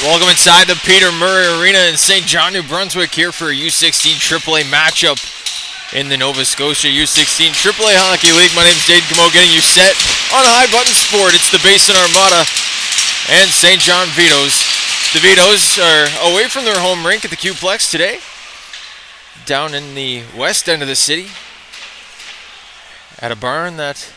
Welcome inside the Peter Murray Arena in St. John, New Brunswick here for a U16 AAA matchup in the Nova Scotia U16 AAA Hockey League. My name is Dade Camo, getting you set on a high button sport. It's the Basin Armada and St. John Vitos. The Vitos are away from their home rink at the Q-Plex today, down in the west end of the city, at a barn that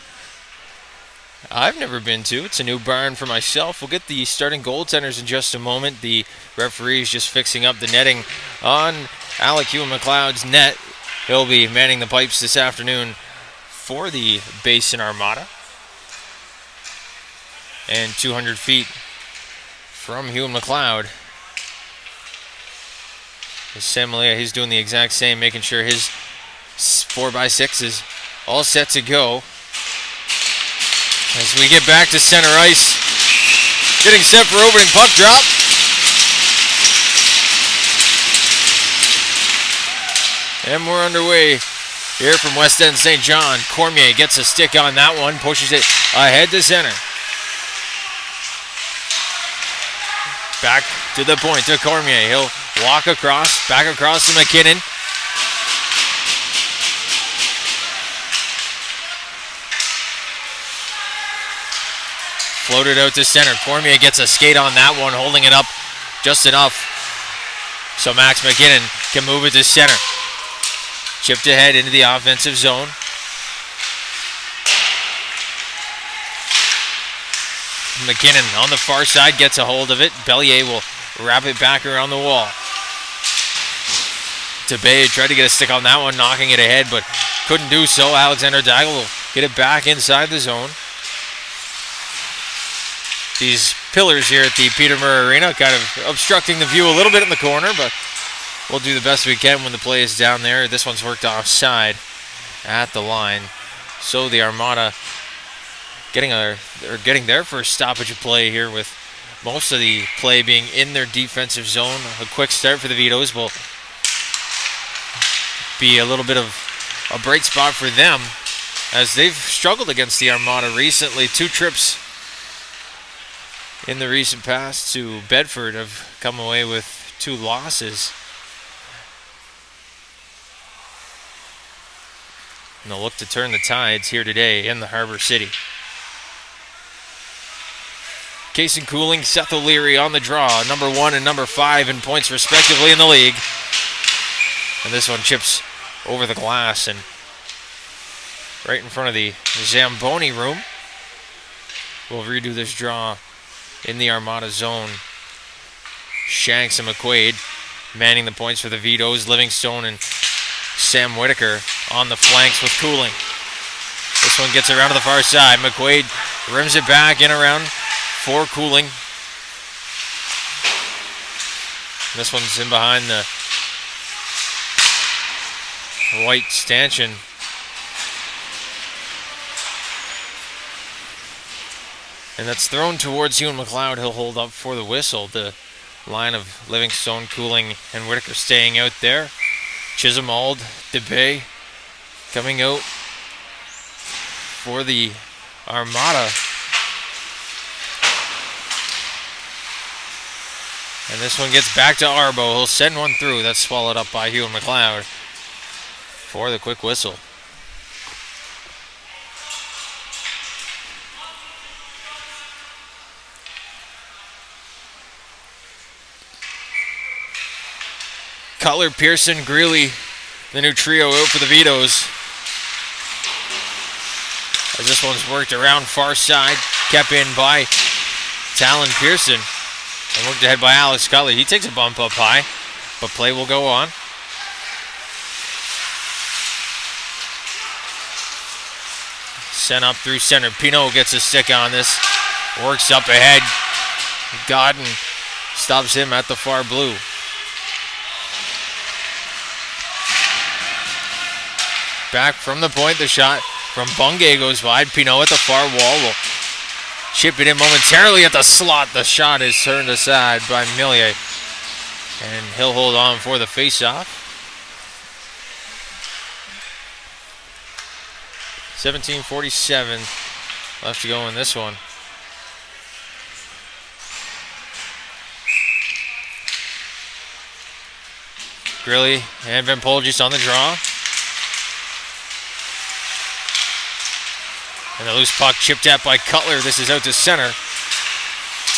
I've never been to. It's a new barn for myself. We'll get the starting goaltenders in just a moment. The referee is just fixing up the netting on Alec Hugh McLeod's net. He'll be manning the pipes this afternoon for the Basin Armada. And 200 feet from Hugh McLeod is Sam Malia. He's doing the exact same, making sure his 4x6 is all set to go. As we get back to center ice, getting set for opening puck drop. And we're underway here from West End St. John. Cormier gets a stick on that one, pushes it ahead to center. Back to the point to Cormier. He'll walk across, back across to McKinnon. Floated out to center. Cormier gets a skate on that one, holding it up just enough so Max McKinnon can move it to center. Chipped ahead into the offensive zone. McKinnon on the far side gets a hold of it. Bellier will wrap it back around the wall. Tabay tried to get a stick on that one, knocking it ahead, but couldn't do so. Alexander Daigle will get it back inside the zone. These pillars here at the Peter Murray Arena kind of obstructing the view a little bit in the corner, but we'll do the best we can when the play is down there. This one's worked offside at the line. So the Armada getting their first stoppage of play here, with most of the play being in their defensive zone. A quick start for the Vitos will be a little bit of a bright spot for them, as they've struggled against the Armada recently. 2 trips in the recent past to Bedford have come away with 2 losses. And they'll look to turn the tides here today in the Harbor City. Case and Cooling, Seth O'Leary on the draw, number 1 and number 5 in points respectively in the league. And this one chips over the glass and right in front of the Zamboni room. We'll redo this draw in the Armada zone. Shanks and McQuaid manning the points for the Vitos. Livingstone and Sam Whitaker on the flanks with Cooling. This one gets around to the far side. McQuaid rims it back in around for Cooling. This one's in behind the white stanchion. And that's thrown towards Hugh McLeod. He'll hold up for the whistle. The line of Livingstone, Cooling, and Whitaker staying out there. Chisholm, DeBay coming out for the Armada. And this one gets back to Arbo. He'll send one through. That's swallowed up by Hugh McLeod for the quick whistle. Cutler, Pearson, Greeley, the new trio out for the Vitos. As this one's worked around far side, kept in by Talon Pearson, and worked ahead by Alex Cutler. He takes a bump up high, but play will go on. Sent up through center. Pinot gets a stick on this. Works up ahead. Godden stops him at the far blue. Back from the point, the shot from Bungay goes wide. Pinot at the far wall will chip it in momentarily at the slot. The shot is turned aside by Millier, and he'll hold on for the face-off. 17:47 left to go in this one. Grilly and Vampolgis on the draw. And the loose puck chipped at by Cutler. This is out to center.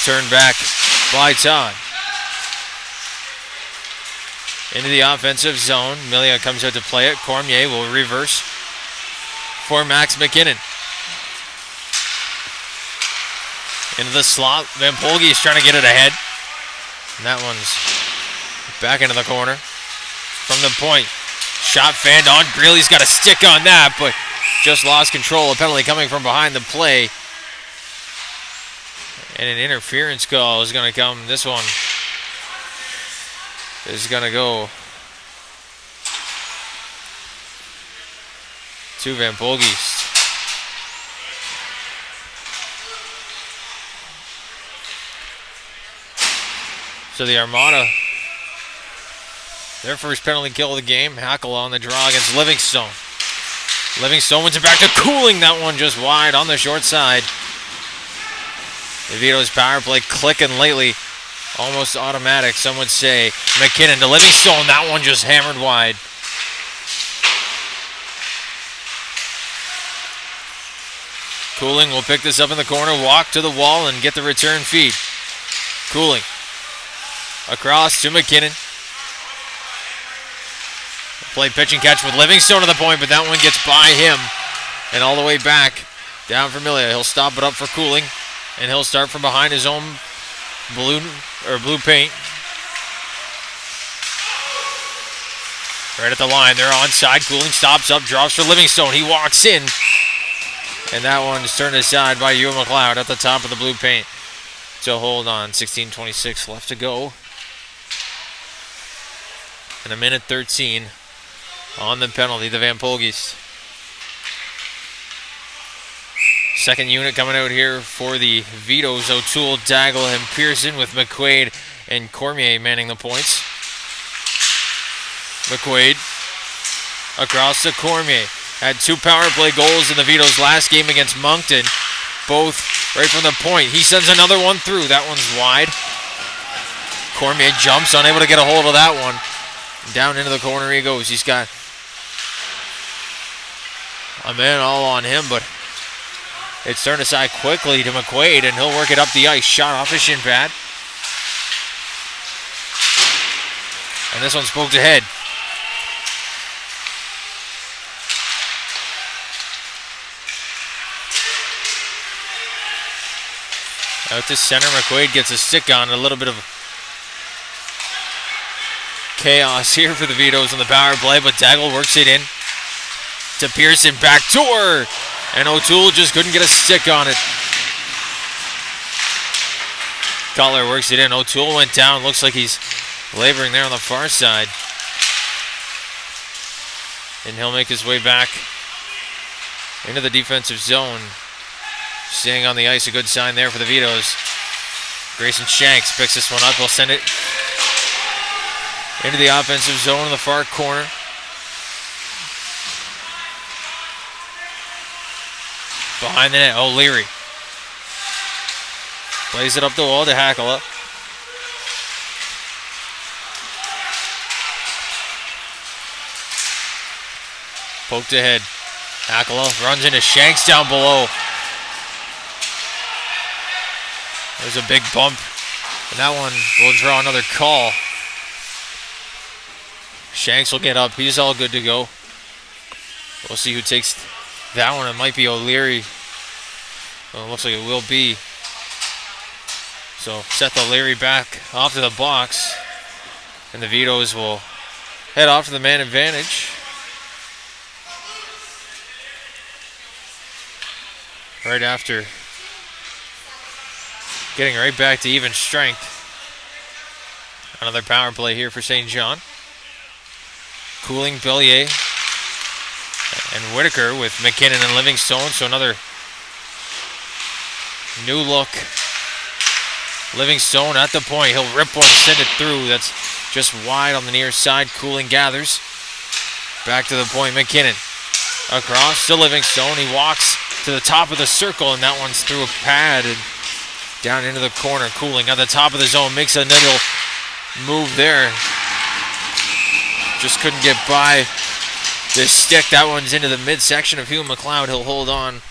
Turned back by Todd. Into the offensive zone. Milia comes out to play it. Cormier will reverse for Max McKinnon. Into the slot. Vampolgi is trying to get it ahead. And that one's back into the corner. From the point. Shot fanned on. Greeley's got a stick on that, but just lost control. A penalty coming from behind the play. And an interference call is going to come. This one is going to go to Vampolgis. So the Armada, their first penalty kill of the game. Hackle on the draw against Livingstone. Livingstone wins it back to Cooling. That one just wide on the short side. The Vitos power play clicking lately. Almost automatic, some would say. McKinnon to Livingstone. That one just hammered wide. Cooling will pick this up in the corner, walk to the wall, and get the return feed. Cooling. Across to McKinnon. Play pitch and catch with Livingstone to the point, but that one gets by him. And all the way back down for Milia. He'll stop it up for Cooling. And he'll start from behind his own blue paint. Right at the line. They're onside. Cooling stops up, drops for Livingstone. He walks in. And that one is turned aside by Ewan McLeod at the top of the blue paint. So hold on. 16:26 left to go. And a minute 13 on the penalty, the Vampolgis. Second unit coming out here for the Vitos. O'Toole, Daggle, and Pearson with McQuaid and Cormier manning the points. McQuaid across to Cormier. Had 2 power play goals in the Vitos' last game against Moncton. Both right from the point. He sends another one through. That one's wide. Cormier jumps, unable to get a hold of that one. Down into the corner he goes. He's got a man all on him, but it's turned aside quickly to McQuaid, and he'll work it up the ice. Shot off his shin pad. And this one's poked ahead. Out to center. McQuaid gets a stick on. A little bit of chaos here for the Vitos on the power play, but Daggle works it in to Pearson. Backdoor! And O'Toole just couldn't get a stick on it. Cutler works it in. O'Toole went down. Looks like he's laboring there on the far side. And he'll make his way back into the defensive zone. Staying on the ice, a good sign there for the Vitos. Grayson Shanks picks this one up. He'll send it into the offensive zone in the far corner. Behind the net, O'Leary. Plays it up the wall to Hackala. Poked ahead. Hackala runs into Shanks down below. There's a big bump. And that one will draw another call. Shanks will get up. He's all good to go. We'll see who takes that one. It might be O'Leary. Well, it looks like it will be. So Seth O'Leary back off to the box. And the Vitos will head off to the man advantage. Right after getting right back to even strength. Another power play here for St. John. Cooling, Bellier, and Whitaker with McKinnon and Livingstone. So another new look. Livingstone at the point. He'll rip one, send it through. That's just wide on the near side. Cooling gathers. Back to the point. McKinnon across to Livingstone. He walks to the top of the circle, and that one's through a pad and down into the corner. Cooling at the top of the zone. Makes a little move there. just couldn't get by this stick. That one's into the midsection of Hugh McLeod. He'll hold on.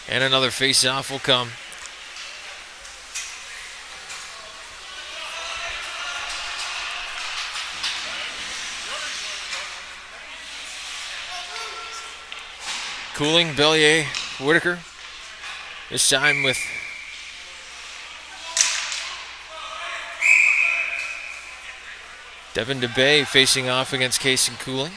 And another face-off will come. Cooling, Bellier, Whitaker. This time with Devin DeBay facing off against Case and Cooling.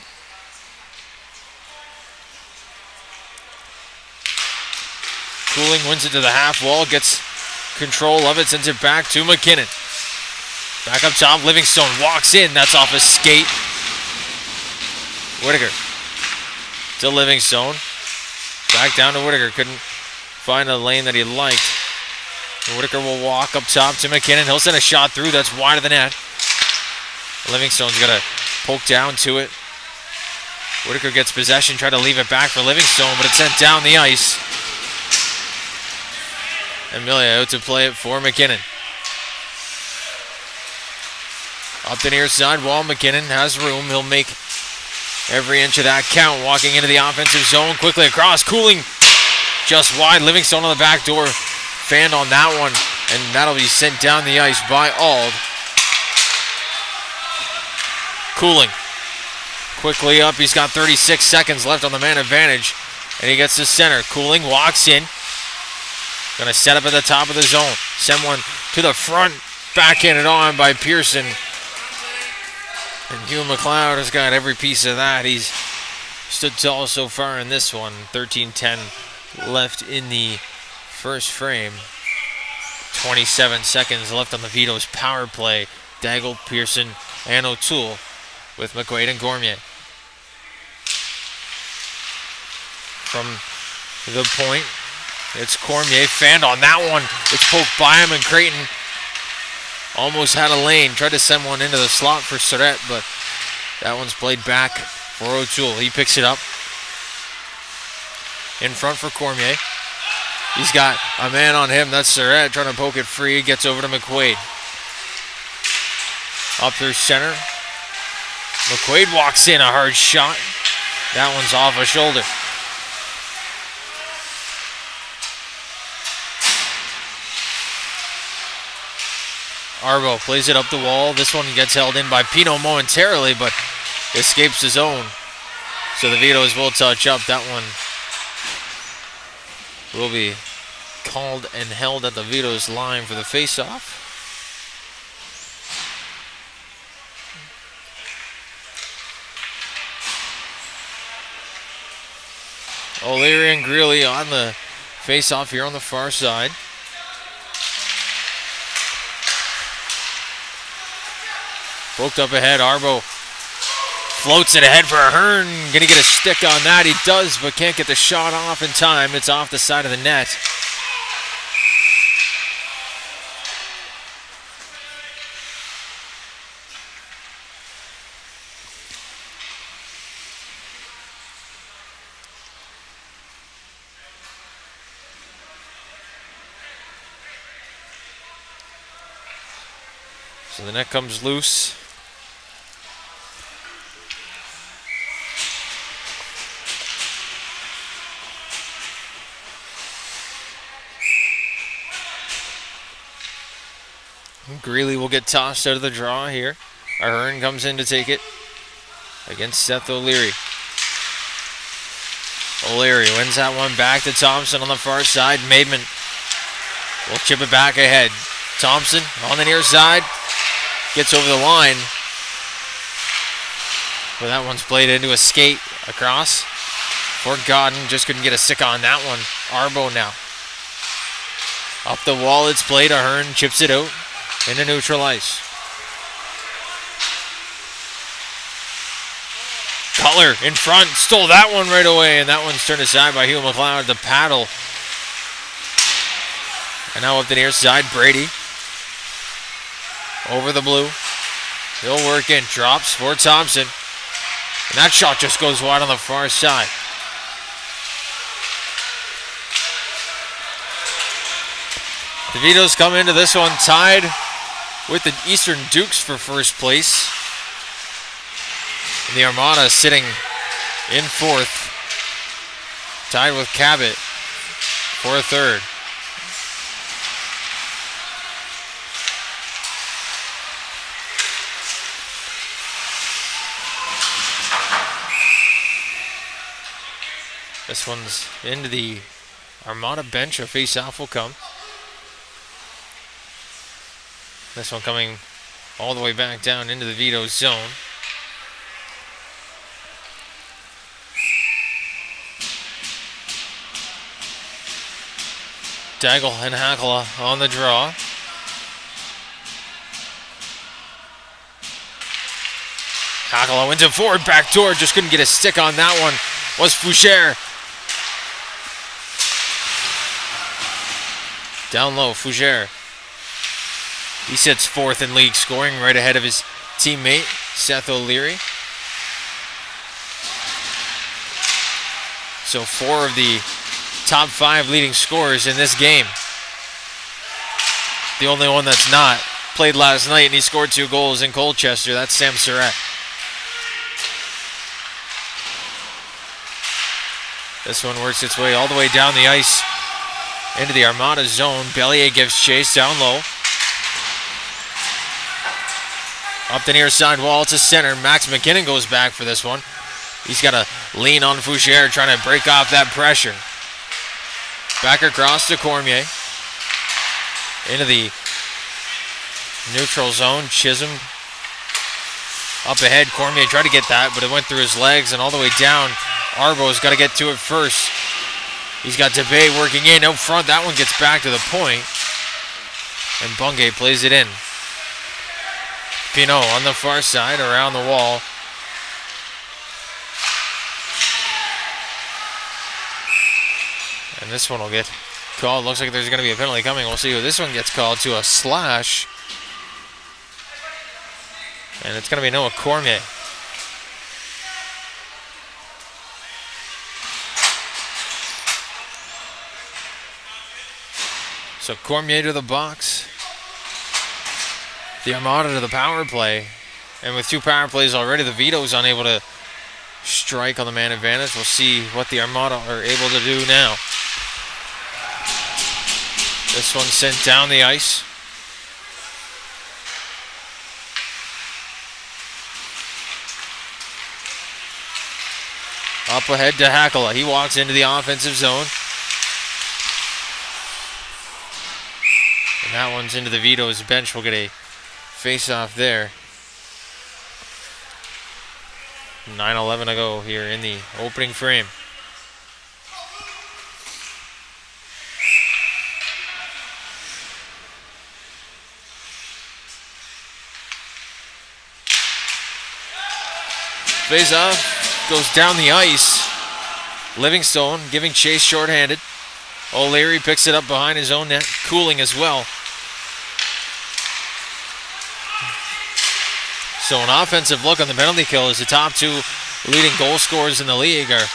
Cooling wins it to the half wall, gets control of it, sends it back to McKinnon. Back up top, Livingstone walks in, that's off a skate. Whitaker to Livingstone. Back down to Whitaker, couldn't find a lane that he liked. Whitaker will walk up top to McKinnon. He'll send a shot through, that's wide of the net. Livingstone's got to poke down to it. Whitaker gets possession, try to leave it back for Livingstone, but it's sent down the ice. Amelia out to play it for McKinnon. Up the near side wall, McKinnon has room. He'll make every inch of that count. Walking into the offensive zone, quickly across. Cooling just wide. Livingstone on the back door. Fanned on that one, and that'll be sent down the ice by Auld. Cooling quickly up. He's got 36 seconds left on the man advantage, and he gets to center. Cooling walks in. Going to set up at the top of the zone. Send one to the front. Backhanded on by Pearson. And Hugh McLeod has got every piece of that. He's stood tall so far in this one. 13-10 left in the first frame. 27 seconds left on the Vitos power play. Daigle, Pearson, and O'Toole with McQuaid and Gormier. From the point, it's Cormier. Fanned on that one. It's poked by him, and Creighton almost had a lane. Tried to send one into the slot for Surratt, but that one's played back for O'Toole. He picks it up. In front for Cormier. He's got a man on him. That's Surratt trying to poke it free. Gets over to McQuaid. Up through center. McQuaid walks in. A hard shot. That one's off a shoulder. Arbo plays it up the wall. This one gets held in by Pino momentarily, but escapes his own. So the Vitos will touch up. That one will be called and held at the Vitos line for the face-off. O'Leary and Greeley on the face-off here on the far side. Poked up ahead, Arbo floats it ahead for Ahern. Gonna get a stick on that. He does, but can't get the shot off in time. It's off the side of the net. So the net comes loose. Greeley will get tossed out of the draw here. Ahern comes in to take it against Seth O'Leary. O'Leary wins that one back to Thompson on the far side. Maidman will chip it back ahead. Thompson on the near side. Gets over the line. But that one's played into a skate across. Fort Godden just couldn't get a stick on that one. Arbo now. Up the wall it's played. Ahern chips it out into neutral ice. Cutler in front. Stole that one right away. And that one's turned aside by Hugh McLeod. The paddle. And now up the near side. Brady. Over the blue. He'll work in. Drops for Thompson. And that shot just goes wide on the far side. The Vitos come into this one tied with the Eastern Dukes for first place. And the Armada sitting in fourth, tied with Cabot for a third. This one's into the Armada bench. A face-off will come. This one coming all the way back down into the Vitos zone. Daigle and Hakala on the draw. Hakala wins it forward, back door, just couldn't get a stick on that one. Was Foucher. Down low, Foucher. He sits fourth in league scoring, right ahead of his teammate, Seth O'Leary. So 4 of the top 5 leading scorers in this game. The only one that's not played last night, and he scored 2 goals in Colchester. That's Sam Surratt. This one works its way all the way down the ice into the Armada zone. Bellier gives chase down low. Up the near side wall to center. Max McKinnon goes back for this one. He's got to lean on Foucher, trying to break off that pressure. Back across to Cormier. Into the neutral zone. Chisholm up ahead. Cormier tried to get that, but it went through his legs and all the way down. Arbo's got to get to it first. He's got Debay working in out front. That one gets back to the point. And Bungay plays it in. Pinot on the far side, around the wall. And this one will get called. Looks like there's going to be a penalty coming. We'll see who this one gets called to. A slash. And it's going to be Noah Cormier. So Cormier to the box. The Armada to the power play. And with 2 power plays already, the Vitos unable to strike on the man advantage. We'll see what the Armada are able to do now. This one sent down the ice. Up ahead to Hakala. He walks into the offensive zone. And that one's into the Vitos bench. We'll get a face-off there. 9:11 to go here in the opening frame. Face-off goes down the ice. Livingstone giving chase shorthanded. O'Leary picks it up behind his own net. Cooling as well. So an offensive look on the penalty kill as the top 2 leading goal scorers in the league are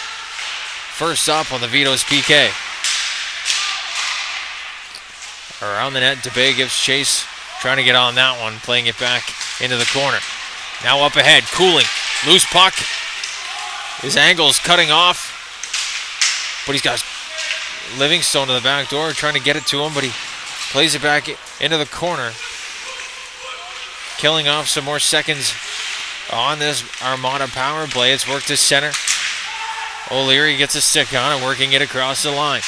first up on the Vitos PK. Around the net, Debay gives chase, trying to get on that one, playing it back into the corner. Now up ahead, Cooling, loose puck. His angle's cutting off, but he's got Livingstone to the back door, trying to get it to him, but he plays it back into the corner. Killing off some more seconds on this Armada power play. It's worked to center. O'Leary gets a stick on it, working it across the line.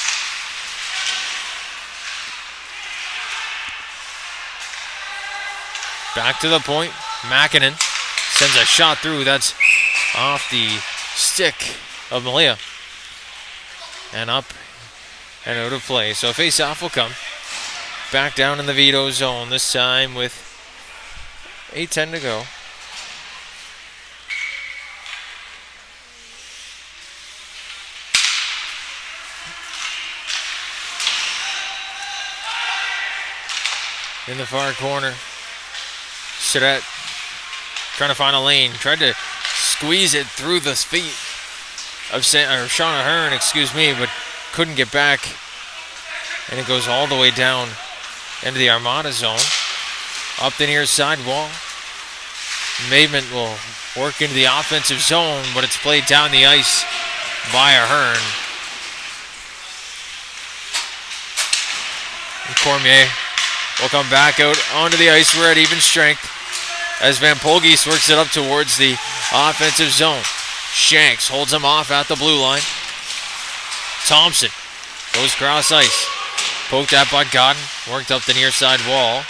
Back to the point. Makinen sends a shot through. That's off the stick of Malia. And up and out of play. So a face-off will come. Back down in the Vito zone, this time with 8:10 to go. In the far corner, Surratt trying to find a lane. Tried to squeeze it through the feet of Sean Ahern, but couldn't get back. And it goes all the way down into the Armada zone. Up the near side wall. Maidment will work into the offensive zone, but it's played down the ice by Ahern. And Cormier will come back out onto the ice. We're at even strength as Van Polgees works it up towards the offensive zone. Shanks holds him off at the blue line. Thompson goes cross ice. Poked at by Godden. Worked up the near side wall.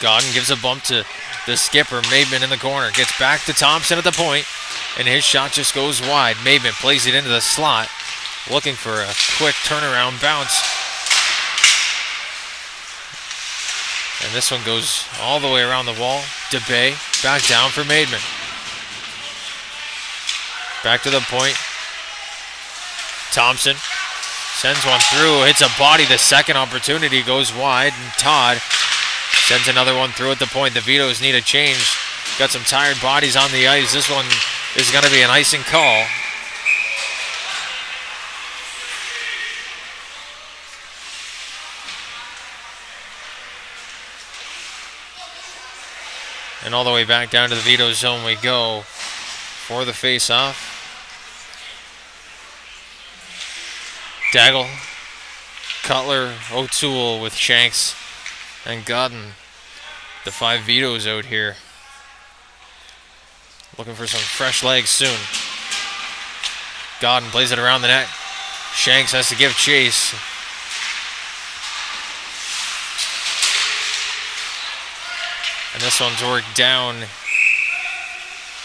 Godden gives a bump to the skipper. Maidment in the corner. Gets back to Thompson at the point. And his shot just goes wide. Maidment plays it into the slot. Looking for a quick turnaround bounce. And this one goes all the way around the wall. DeBay back down for Maidment. Back to the point. Thompson sends one through. Hits a body. The second opportunity goes wide. And Todd sends another one through at the point. The Vitos need a change. Got some tired bodies on the ice. This one is going to be an icing call. And all the way back down to the Vitos zone we go for the face-off. Daggle, Cutler, O'Toole with Shanks and Godden. The 5 Vitos out here. Looking for some fresh legs soon. Godden plays it around the net. Shanks has to give chase. And this one's worked down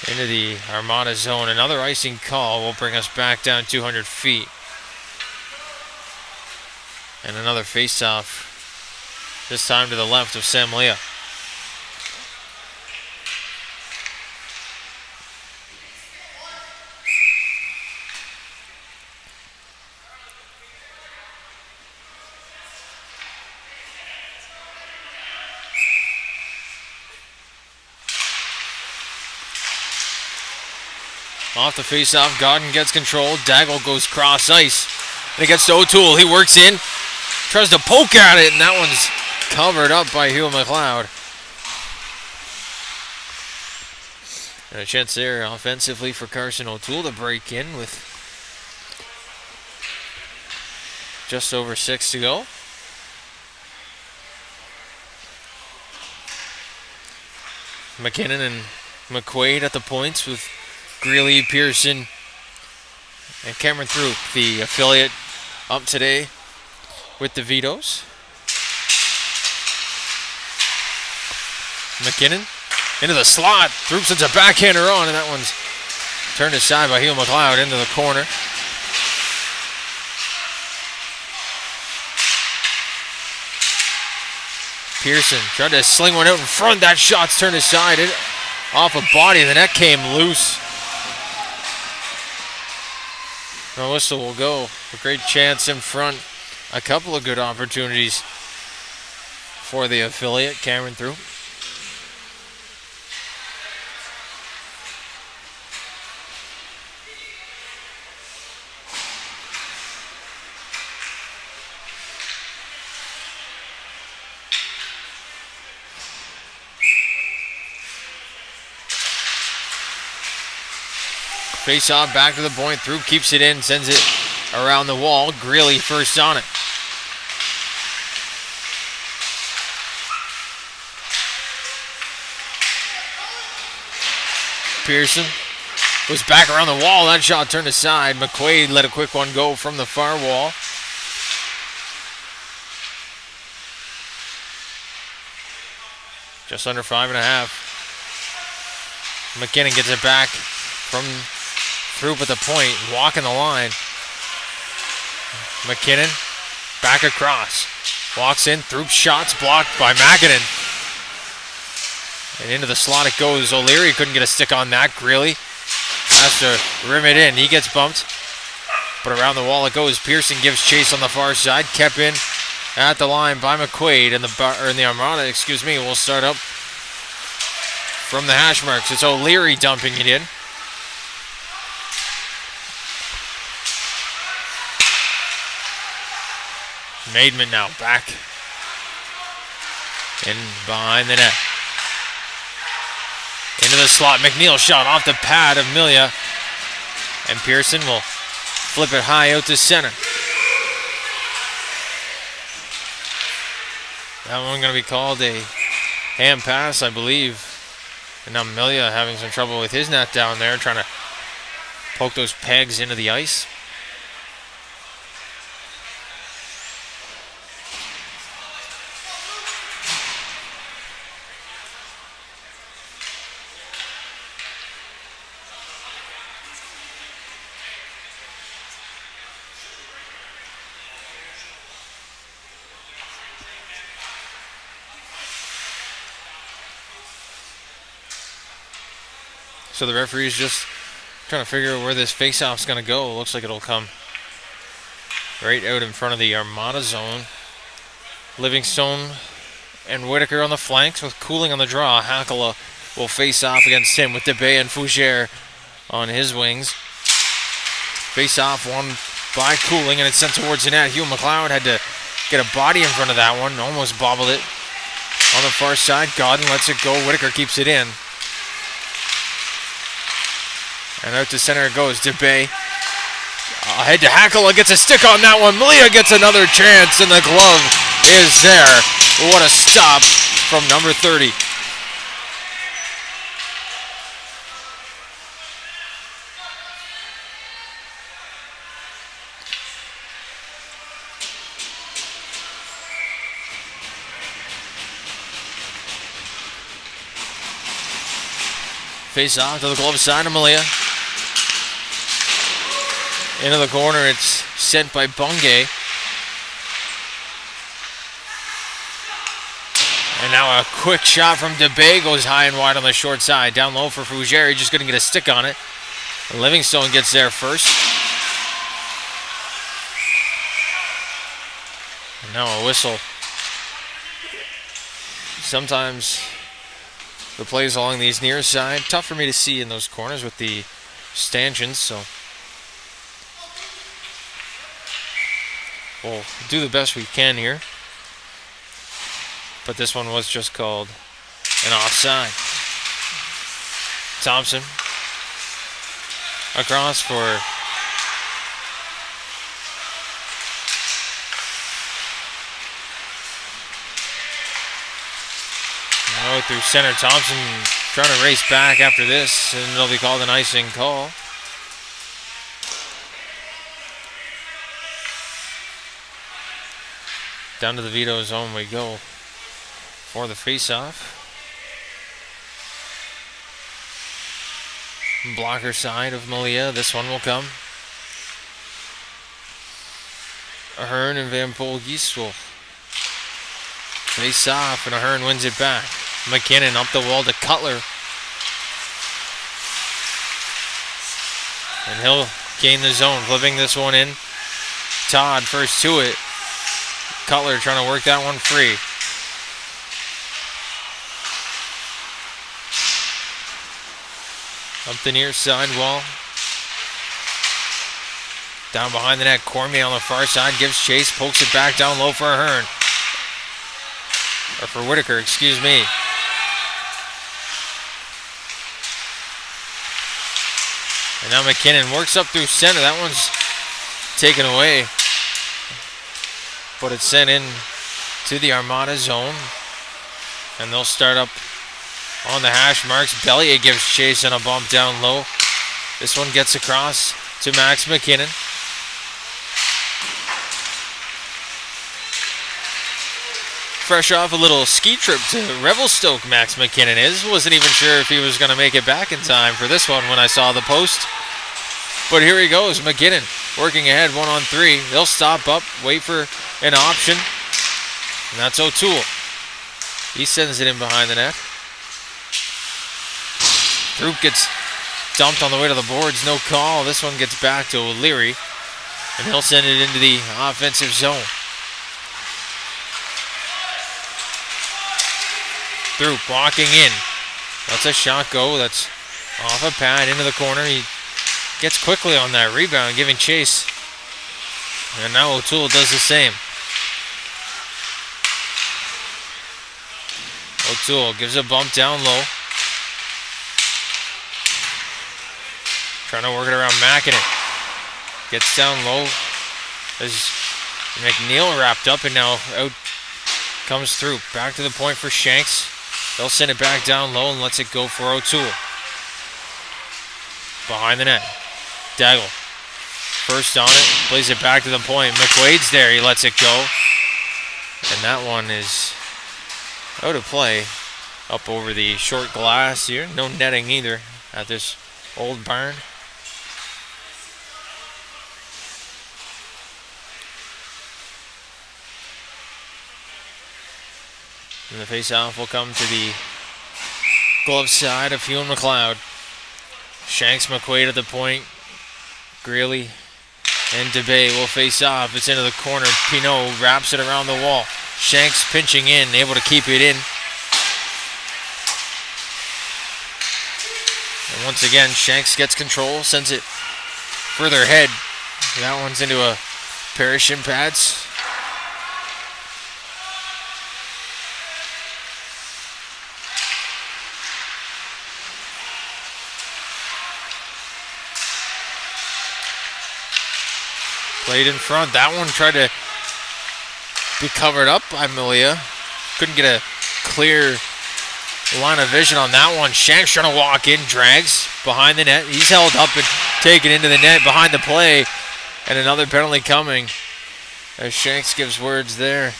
into the Armada zone. Another icing call will bring us back down 200 feet. And another face-off, this time to the left of Sam Leah. Off the face-off, Godden gets control. Daggle goes cross ice. And it gets to O'Toole. He works in. Tries to poke at it, and that one's covered up by Hugh McLeod. And a chance there offensively for Carson O'Toole to break in with just over 6 to go. McKinnon and McQuaid at the points with Greeley, Pearson, and Cameron Throop, the affiliate, up today with the Vitos. McKinnon into the slot. Throop sends a backhander on, and that one's turned aside by Hugh McLeod into the corner. Pearson tried to sling one out in front. That shot's turned aside. It off a body. The net came loose. No whistle will go. A great chance in front. A couple of good opportunities for the affiliate. Cameron Throop. Face off, back to the point. Throop keeps it in, sends it around the wall. Greeley first on it. Pearson was back around the wall. That shot turned aside. McQuaid let a quick one go from the far wall. Just under 5.5. McKinnon gets it back from Throop at the point, walking the line. McKinnon back across. Walks in. Throop shot's blocked by McKinnon. And into the slot it goes. O'Leary couldn't get a stick on that. Greeley has to rim it in. He gets bumped. But around the wall it goes. Pearson gives chase on the far side. Kept in at the line by McQuaid. And the Armada, will start up from the hash marks. It's O'Leary dumping it in. Maidman now back in behind the net. Into the slot. McNeil shot off the pad of Millia. And Pearson will flip it high out to center. That one going to be called a hand pass, I believe. And now Millia having some trouble with his net down there, trying to poke those pegs into the ice. So the referee's just trying to figure out where this face-off's going to go. Looks like it'll come right out in front of the Armada zone. Livingstone and Whitaker on the flanks with Cooling on the draw. Hakala will face off against him with DeBay and Fougere on his wings. Face-off won by Cooling, and it's sent towards the net. Hugh McLeod had to get a body in front of that one. Almost bobbled it. On the far side, Godden lets it go. Whitaker keeps it in. And out to center it goes. DeBay. Ahead to Hakala. Gets a stick on that one. Millia gets another chance, and the glove is there. What a stop from number 30. Face off to the glove side of Millia. Into the corner, it's sent by Bungay. And now a quick shot from DeBay goes high and wide on the short side. Down low for Fougere, just going to get a stick on it. And Livingstone gets there first. And now a whistle. Sometimes the plays along these near side, tough for me to see in those corners with the stanchions, so we'll do the best we can here. But this one was just called an offside. Thompson across for through center. Thompson trying to race back after this, and it'll be called an icing call. Down to the Vitos zone we go for the face-off. Blocker side of Millia. This one will come. Ahern and Van Polgis will face off, and Ahern wins it back. McKinnon up the wall to Cutler. And he'll gain the zone, flipping this one in. Todd first to it. Cutler trying to work that one free. Up the near side wall. Down behind the net, Cormier on the far side gives chase, pokes it back down low for Ahern. Or for Whitaker, excuse me. And now McKinnon works up through center. That one's taken away. But it's sent in to the Armada zone. And they'll start up on the hash marks. Bellier gives chase on a bump down low. This one gets across to Max McKinnon. Fresh off a little ski trip to Revelstoke, Max McKinnon is. Wasn't even sure if he was going to make it back in time for this one when I saw the post. But here he goes, McKinnon working ahead 1-on-3. They'll stop up, wait for an option. And that's O'Toole. He sends it in behind the net. Throop gets dumped on the way to the boards, no call. This one gets back to O'Leary. And he'll send it into the offensive zone. Throop walking in. That's a shot go. That's off a pad into the corner. He gets quickly on that rebound, giving chase. And now O'Toole does the same. O'Toole gives a bump down low. Trying to work it around Mackinnon. Gets down low. As McNeil wrapped up and now out comes through. Back to the point for Shanks. They'll send it back down low and lets it go for O'Toole. Behind the net. Daigle. First on it. Plays it back to the point. McQuaid's there. He lets it go. And that one is out of play. Up over the short glass here. No netting either at this old barn. And the face-off will come to the glove side of Hugh McLeod. Shanks, McQuaid at the point. Greeley and DeBay will face off. It's into the corner. Pinot wraps it around the wall. Shanks pinching in, able to keep it in. And once again, Shanks gets control, sends it further ahead. That one's into a pair of shin pads. Played in front. That one tried to be covered up by Malia. Couldn't get a clear line of vision on that one. Shanks trying to walk in, drags behind the net. He's held up and taken into the net behind the play. And another penalty coming as Shanks gives words there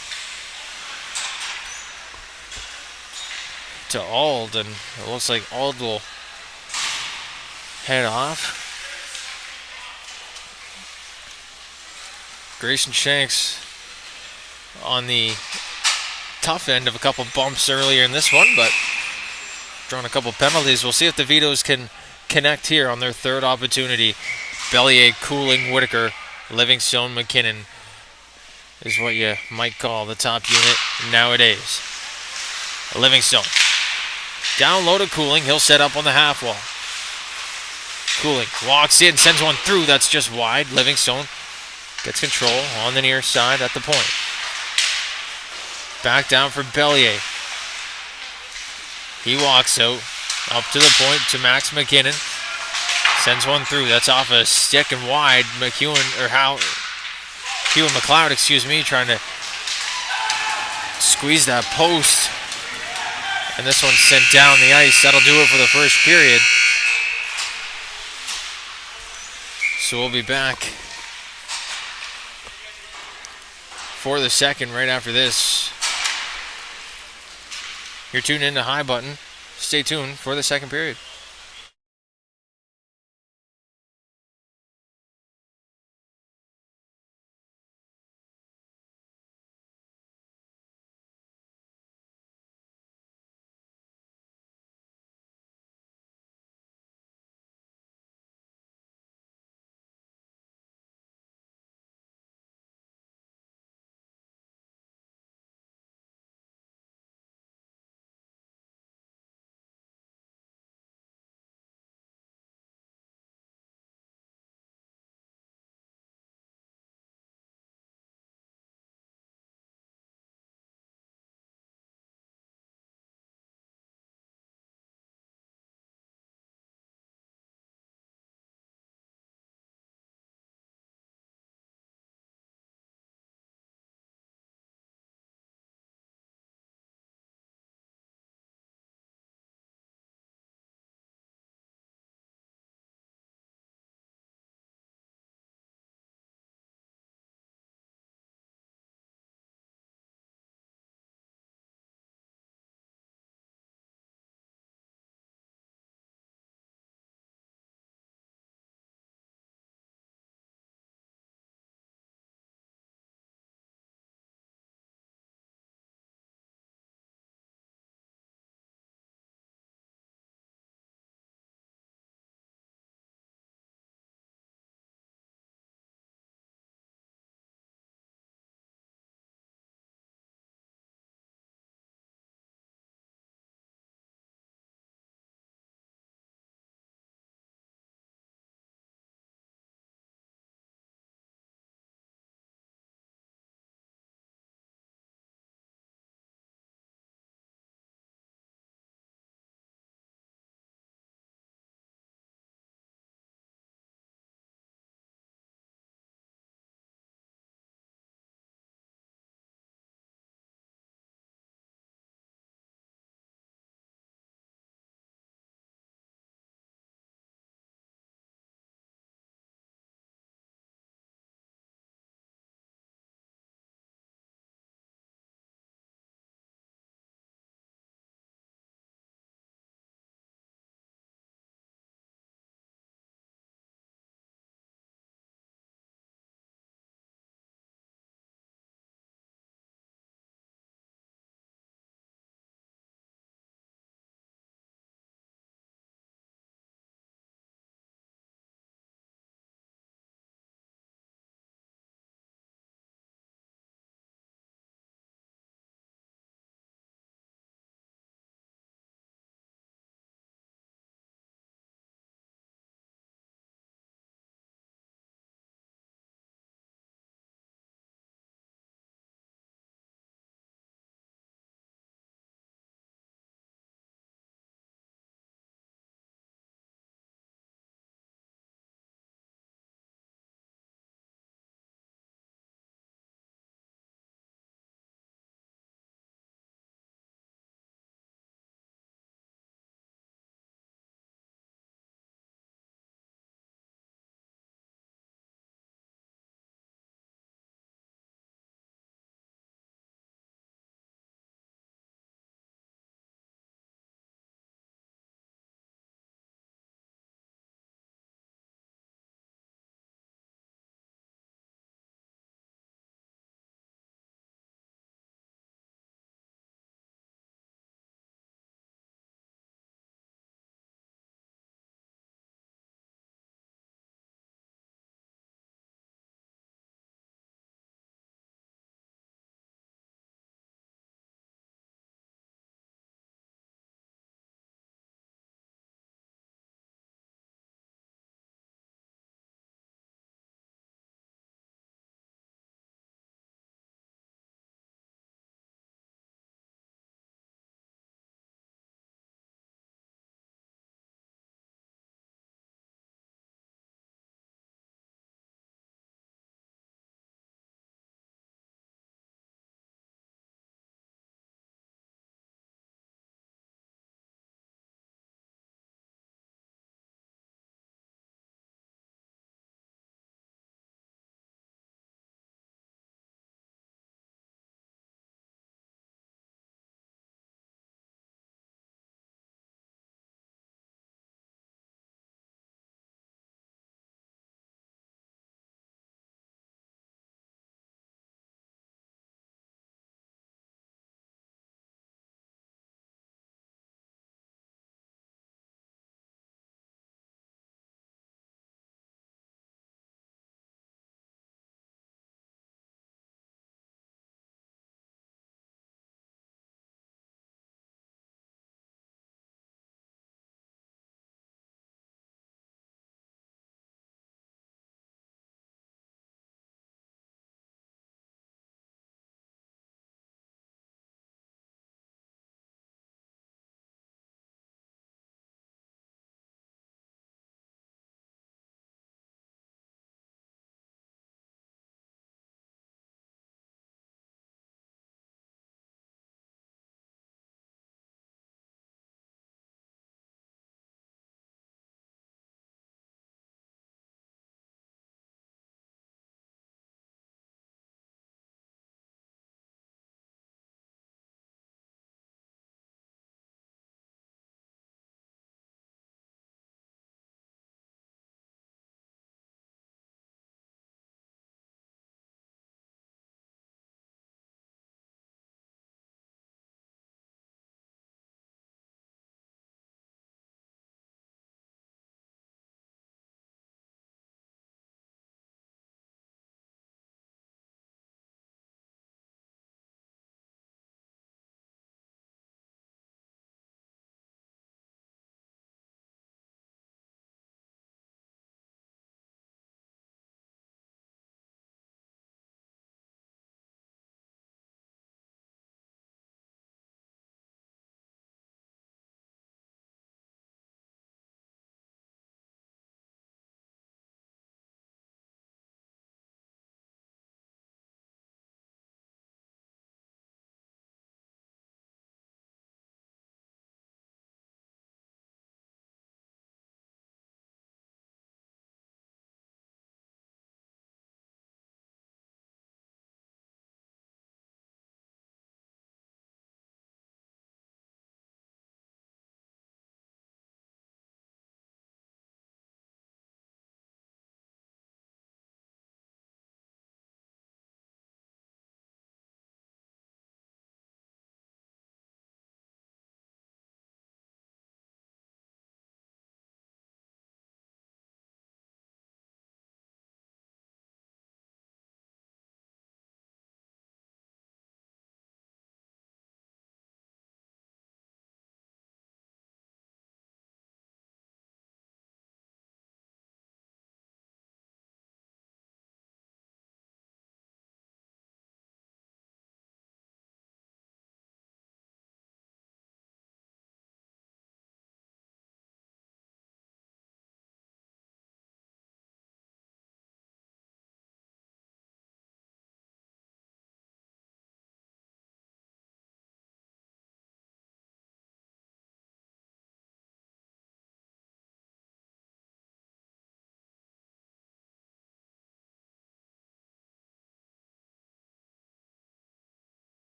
to Ald. And it looks like Ald will head off. Grayson Shanks on the tough end of a couple bumps earlier in this one, but drawn a couple penalties. We'll see if the Vitos can connect here on their third opportunity. Bellier, Cooling, Whitaker, Livingstone, McKinnon is what you might call the top unit nowadays. Livingstone. Down low to Cooling. He'll set up on the half wall. Cooling walks in, sends one through. That's just wide. Livingstone gets control on the near side at the point. Back down for Bellier. He walks out. Up to the point to Max McKinnon. Sends one through. That's off a stick and wide. Hugh McLeod, excuse me, trying to squeeze that post. And this one's sent down the ice. That'll do it for the first period. So we'll be back for the second right after this. You're tuned in to High Button. Stay tuned for the second period.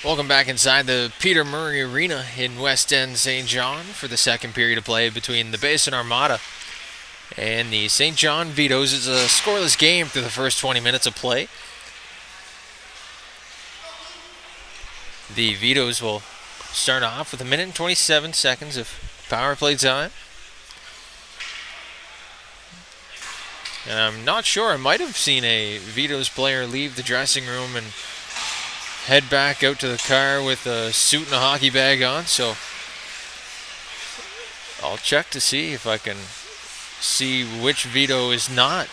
Welcome back inside the Peter Murray Arena in West End, St. John for the second period of play between the Basin Armada and the St. John Vitos. It's a scoreless game through the first 20 minutes of play. The Vitos will start off with 1 minute and 27 seconds of power play time. And I'm not sure, I might have seen a Vitos player leave the dressing room and head back out to the car with a suit and a hockey bag on, so I'll check to see if I can see which Vito is not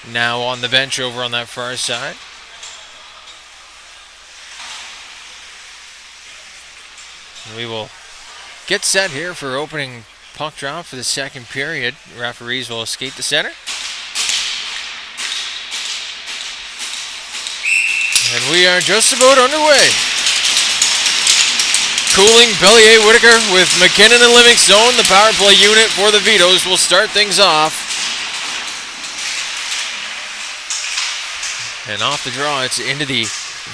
now on the bench over on that far side. We will get set here for opening puck drop for the second period. Referees will skate the center. And we are just about underway. Cooling, Bellier, Whitaker with McKinnon and Livingstone. The power play unit for the Vitos will start things off. And off the draw, it's into the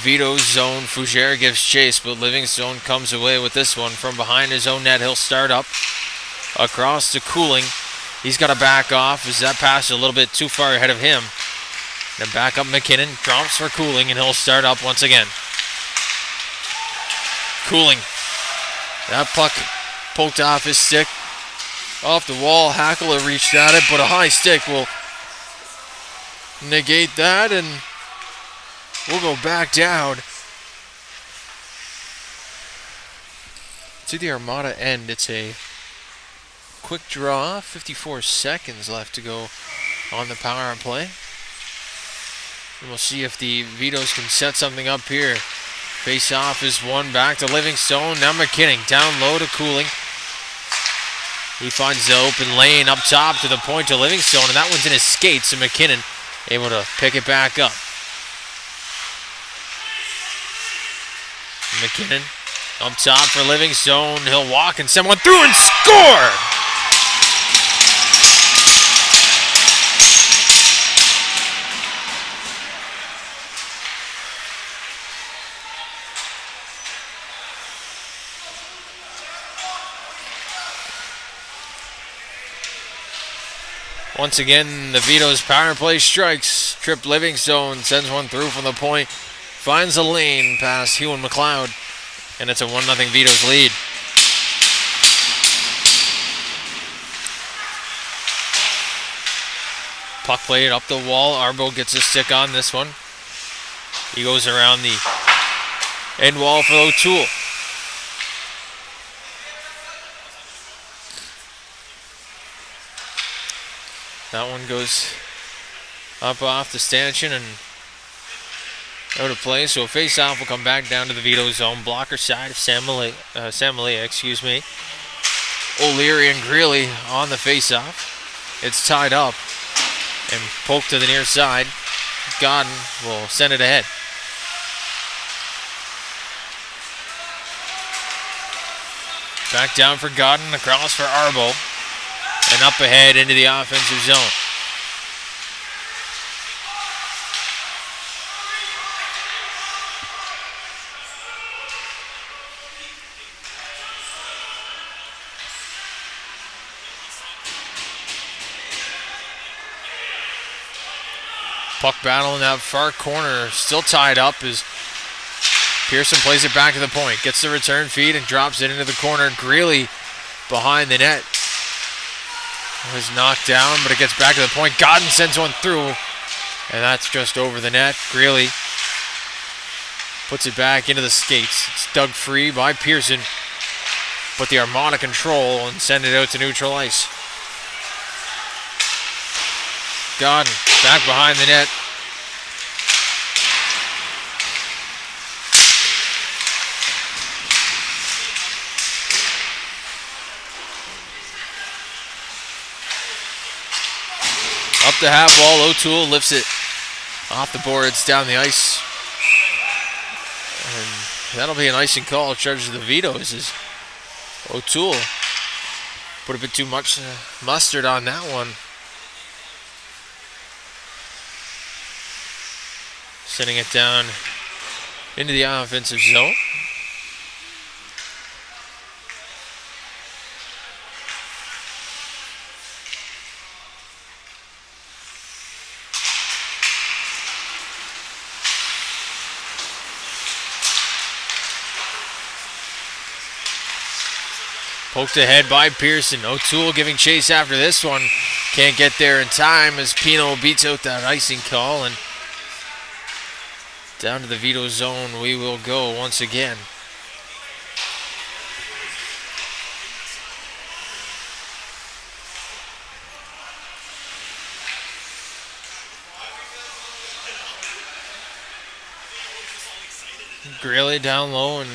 Vitos zone. Fougere gives chase, but Livingstone comes away with this one from behind his own net. He'll start up across to Cooling. He's got to back off as that pass is a little bit too far ahead of him. Then back up McKinnon, drops for Cooling, and he'll start up once again. Cooling. That puck poked off his stick. Off the wall, Hackler reached at it, but a high stick will negate that, and we'll go back down to the Armada end. It's a quick draw, 54 seconds left to go on the power play. And we'll see if the Vitos can set something up here. Face off is one back to Livingstone. Now McKinnon down low to Cooling. He finds the open lane up top to the point to Livingstone, and that one's in his skates, and McKinnon able to pick it back up. McKinnon up top for Livingstone. He'll walk and send one through and score! Once again, the Vitos power play strikes. Trip Livingstone sends one through from the point. Finds a lane past Hugh and McLeod. And it's a 1-0 Vitos lead. Puck played up the wall. Arbo gets a stick on this one. He goes around the end wall for O'Toole. That one goes up off the stanchion and out of play. So a face-off will come back down to the Vito zone. Blocker side of Sam Malea, O'Leary and Greeley on the face-off. It's tied up and poked to the near side. Godden will send it ahead. Back down for Godden, across for Arbo. And up ahead into the offensive zone. Puck battle in that far corner, still tied up as Pearson plays it back to the point. Gets the return feed and drops it into the corner. Greeley behind the net. Was knocked down, but it gets back to the point. Godden sends one through, and that's just over the net. Greeley puts it back into the skates. It's dug free by Pearson, but the Armada control and send it out to neutral ice. Godden back behind the net. Up the half wall, O'Toole lifts it off the boards down the ice. And that'll be an icing call. Charges the Vitos as O'Toole put a bit too much mustard on that one. Sending it down into the offensive zone. Poked ahead by Pearson. O'Toole giving chase after this one. Can't get there in time as Pino beats out that icing call. And down to the Vitos zone we will go once again. Greeley down low and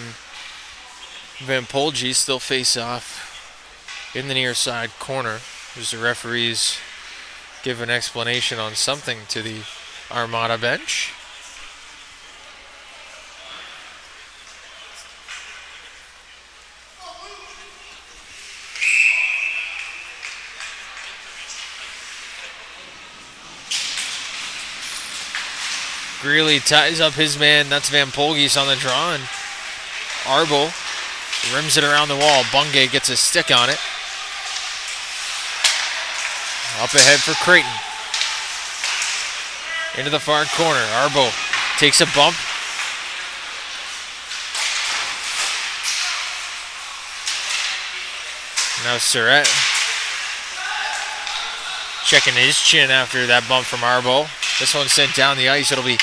Van Polge still face off in the near side corner as the referees give an explanation on something to the Armada bench. Greeley ties up his man, that's Van Polge on the draw, and Arbo rims it around the wall. Bungay gets a stick on it. Up ahead for Creighton. Into the far corner. Arbo takes a bump. Now Surratt checking his chin after that bump from Arbo. This one sent down the ice. It'll be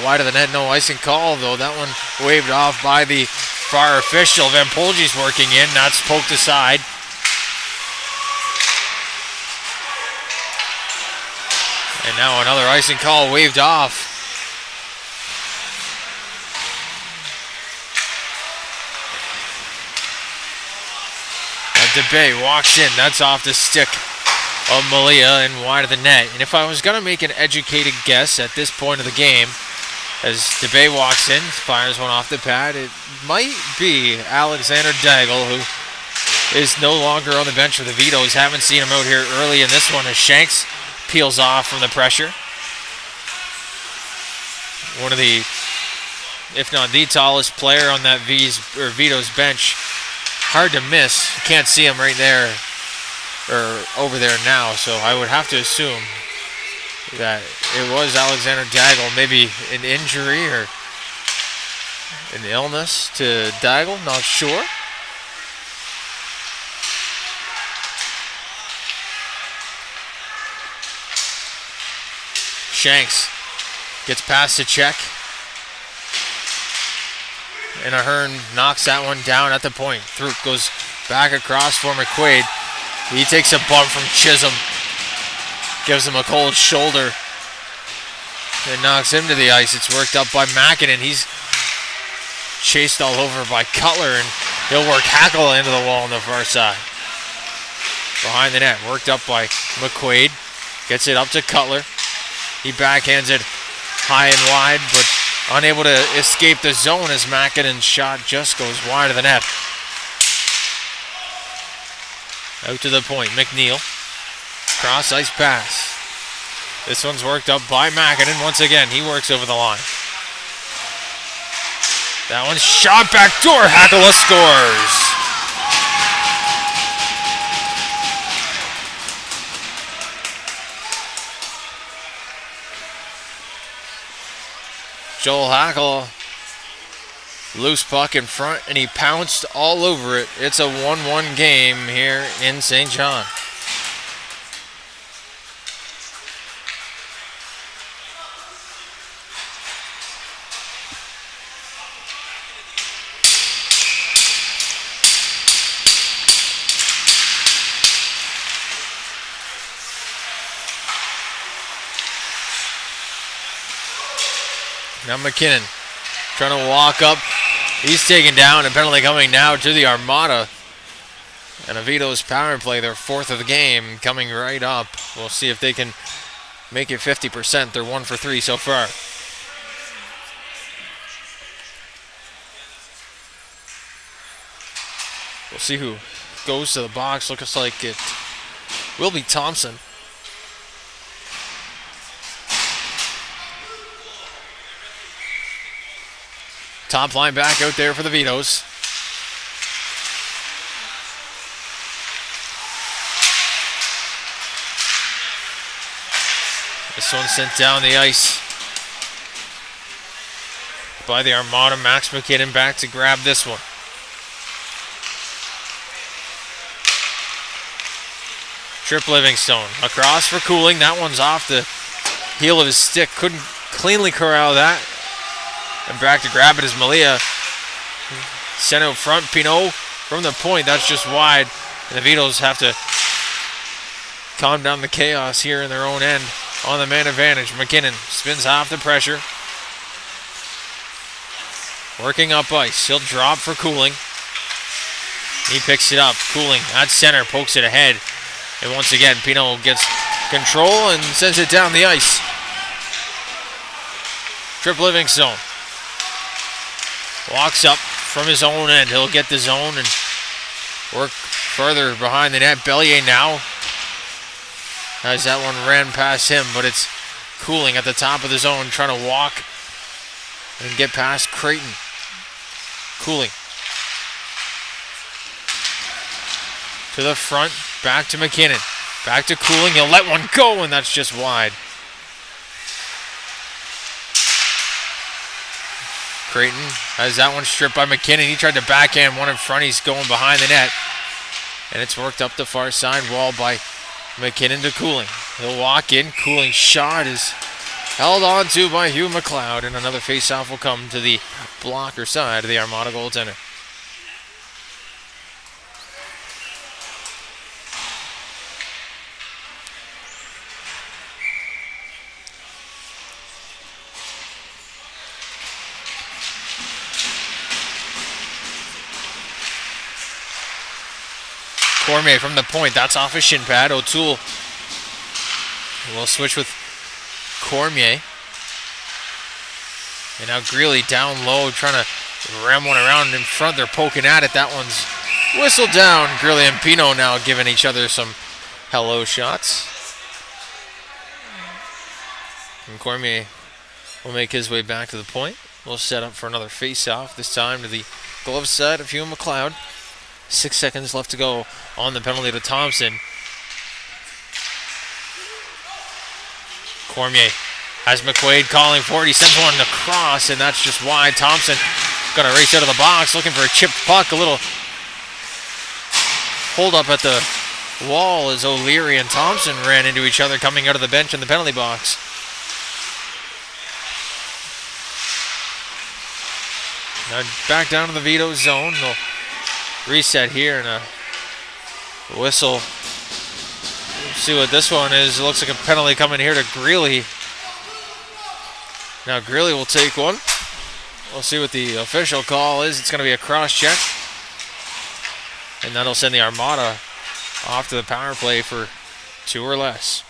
wide of the net. No icing call, though. That one waved off by the far official. Van Polge's working in. That's poked aside. And now another icing call waved off. DeBay walks in. That's off the stick of Malia and wide of the net. And if I was going to make an educated guess at this point of the game, as DeBay walks in, fires one off the pad, it might be Alexander Daigle, who is no longer on the bench for the Vitos. Haven't seen him out here early in this one as Shanks peels off from the pressure. One of the, if not the tallest player on that Vitos bench. Hard to miss. You can't see him right there or over there now, so I would have to assume that it was Alexander Daigle. Maybe an injury or an illness to Daigle, not sure. Shanks gets past the check. And Ahern knocks that one down at the point. Throop goes back across for McQuaid. He takes a bump from Chisholm. Gives him a cold shoulder. And knocks him to the ice. It's worked up by Mackinnon. He's chased all over by Cutler. And he'll work Hackle into the wall on the far side. Behind the net. Worked up by McQuaid. Gets it up to Cutler. He backhands it high and wide, but unable to escape the zone as Mackinnon's shot just goes wide of the net. Out to the point, McNeil. Cross ice pass. This one's worked up by Mackinnon. Once again, he works over the line. That one's shot back door. Hackala scores. Joel Hackle, loose puck in front, and he pounced all over it. It's a 1-1 game here in St. John. Now McKinnon trying to walk up. He's taken down. A penalty coming now to the Armada. And a Vitos power play, their fourth of the game, coming right up. We'll see if they can make it 50%. They're 1 for 3 so far. We'll see who goes to the box. Looks like it will be Thompson. Top line back out there for the Vitos. This one sent down the ice by the Armada. Max McKinnon back to grab this one. Trip Livingstone across for Cooling. That one's off the heel of his stick. Couldn't cleanly corral that. And back to grab it is Malia. Sent out front. Pinot from the point. That's just wide. And the Vitos have to calm down the chaos here in their own end on the man advantage. McKinnon spins off the pressure. Working up ice. He'll drop for Cooling. He picks it up. Cooling at center. Pokes it ahead. And once again, Pinot gets control and sends it down the ice. Trip Livingstone walks up from his own end. He'll get the zone and work further behind the net. Bellier now, as that one ran past him, but it's Cooling at the top of the zone trying to walk and get past Creighton. Cooling to the front, back to McKinnon. Back to Cooling, he'll let one go, and that's just wide. Creighton has that one stripped by McKinnon. He tried to backhand one in front, he's going behind the net. And it's worked up the far side wall by McKinnon to Cooling. He'll walk in, Cooling's shot is held on to by Hugh McLeod, and another face-off will come to the blocker side of the Armada goaltender. Cormier from the point, that's off his shin pad. O'Toole will switch with Cormier. And now Greeley down low trying to ram one around in front. They're poking at it. That one's whistled down. Greeley and Pino now giving each other some hello shots. And Cormier will make his way back to the point. We'll set up for another face-off, this time to the glove side of Hugh McLeod. 6 seconds left to go on the penalty to Thompson. Cormier has McQuaid calling for it. He sends one across, and that's just wide. Thompson got to race out of the box, looking for a chipped puck. A little hold up at the wall as O'Leary and Thompson ran into each other coming out of the bench in the penalty box. Now back down to the Vito zone. They'll reset here and a whistle. Let's see what this one is. It looks like a penalty coming here to Greeley. Now Greeley will take one. We'll see what the official call is. It's going to be a cross check. And that'll send the Armada off to the power play for 2 or less.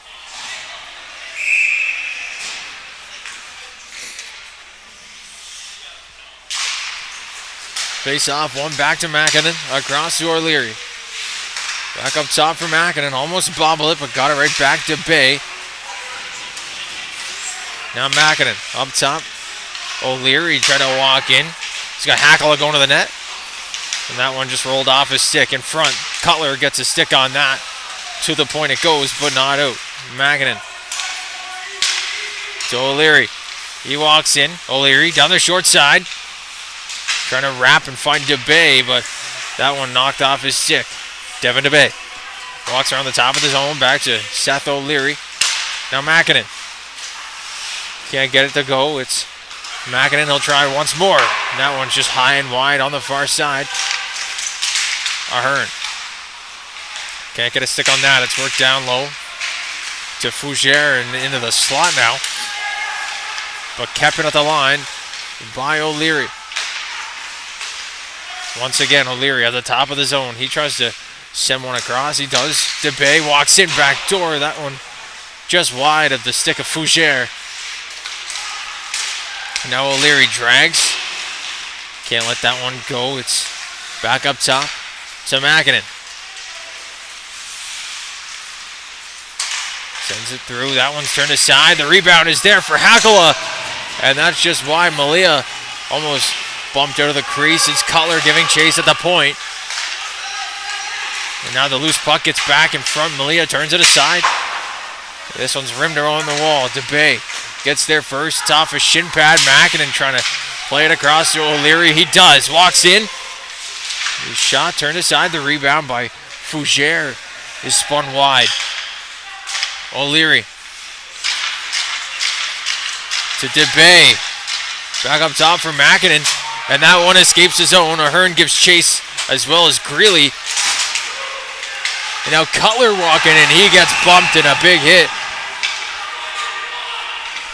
Face off, one back to Mackinnon, across to O'Leary. Back up top for Mackinnon, almost bobble it, but got it right back to Bay. Now Mackinnon up top. O'Leary tried to walk in. He's got Hackala going to the net. And that one just rolled off his stick in front. Cutler gets a stick on that. To the point it goes, but not out. Mackinnon to O'Leary. He walks in. O'Leary down the short side. Trying to wrap and find DeBay, but that one knocked off his stick. Devin DeBay walks around the top of the zone, back to Seth O'Leary. Now Mackinnon. Can't get it to go. It's Mackinnon. He'll try once more. And that one's just high and wide on the far side. Ahern. Can't get a stick on that. It's worked down low to Fougere and into the slot now. But kept it at the line by O'Leary. Once again, O'Leary at the top of the zone. He tries to send one across. He does. DeBay walks in back door. That one just wide of the stick of Fougere. Now O'Leary drags. Can't let that one go. It's back up top to Mackinnon. Sends it through. That one's turned aside. The rebound is there for Hackala. And that's just why Malia almost bumped out of the crease. It's Cutler giving chase at the point. And now the loose puck gets back in front. Malia turns it aside. This one's rimmed around the wall. DeBay gets there first. It's off a shin pad. Mackinnon trying to play it across to O'Leary. He does. Walks in. His shot turned aside. The rebound by Fougere is spun wide. O'Leary to DeBay. Back up top for Mackinnon. And that one escapes his own. Ahern gives chase as well as Greeley. And now Cutler walking in. He gets bumped and a big hit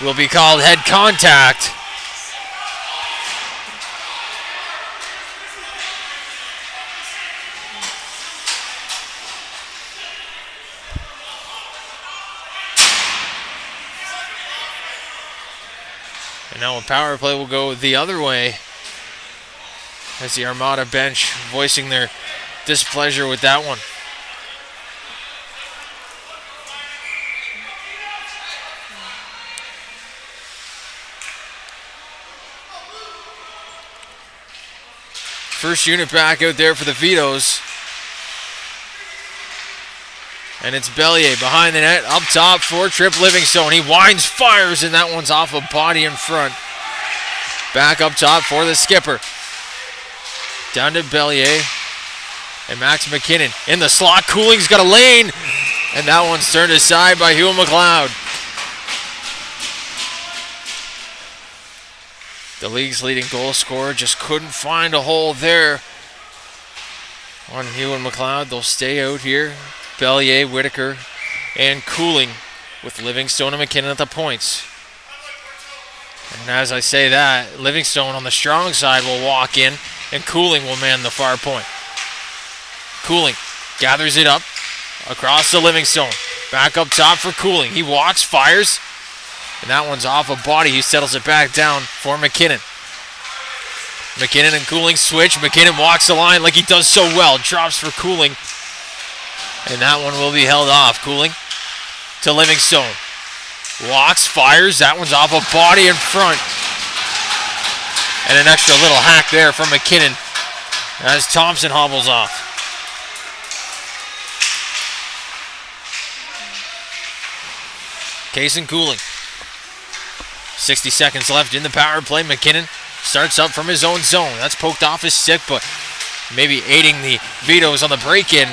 will be called head contact. And now a power play will go the other way as the Armada bench voicing their displeasure with that one. First unit back out there for the Vitos. And it's Bellier behind the net, up top for Trip Livingstone. He winds, fires, and that one's off a body in front. Back up top for the skipper. Down to Bellier and Max McKinnon. In the slot, Cooling's got a lane, and that one's turned aside by Hugh McLeod. The league's leading goal scorer just couldn't find a hole there on Hugh and McLeod. They'll stay out here. Bellier, Whitaker, and Cooling with Livingstone and McKinnon at the points. And as I say that, Livingstone on the strong side will walk in, and Cooling will man the far point. Cooling gathers it up across to Livingstone. Back up top for Cooling. He walks, fires, and that one's off a body. He settles it back down for McKinnon. McKinnon and Cooling switch. McKinnon walks the line like he does so well. Drops for Cooling. And that one will be held off. Cooling to Livingstone. Walks, fires. That one's off a body in front. And an extra little hack there from McKinnon as Thompson hobbles off. Case and Cooling. 60 seconds left in the power play. McKinnon starts up from his own zone. That's poked off his stick, but maybe aiding the Vitos on the break-in.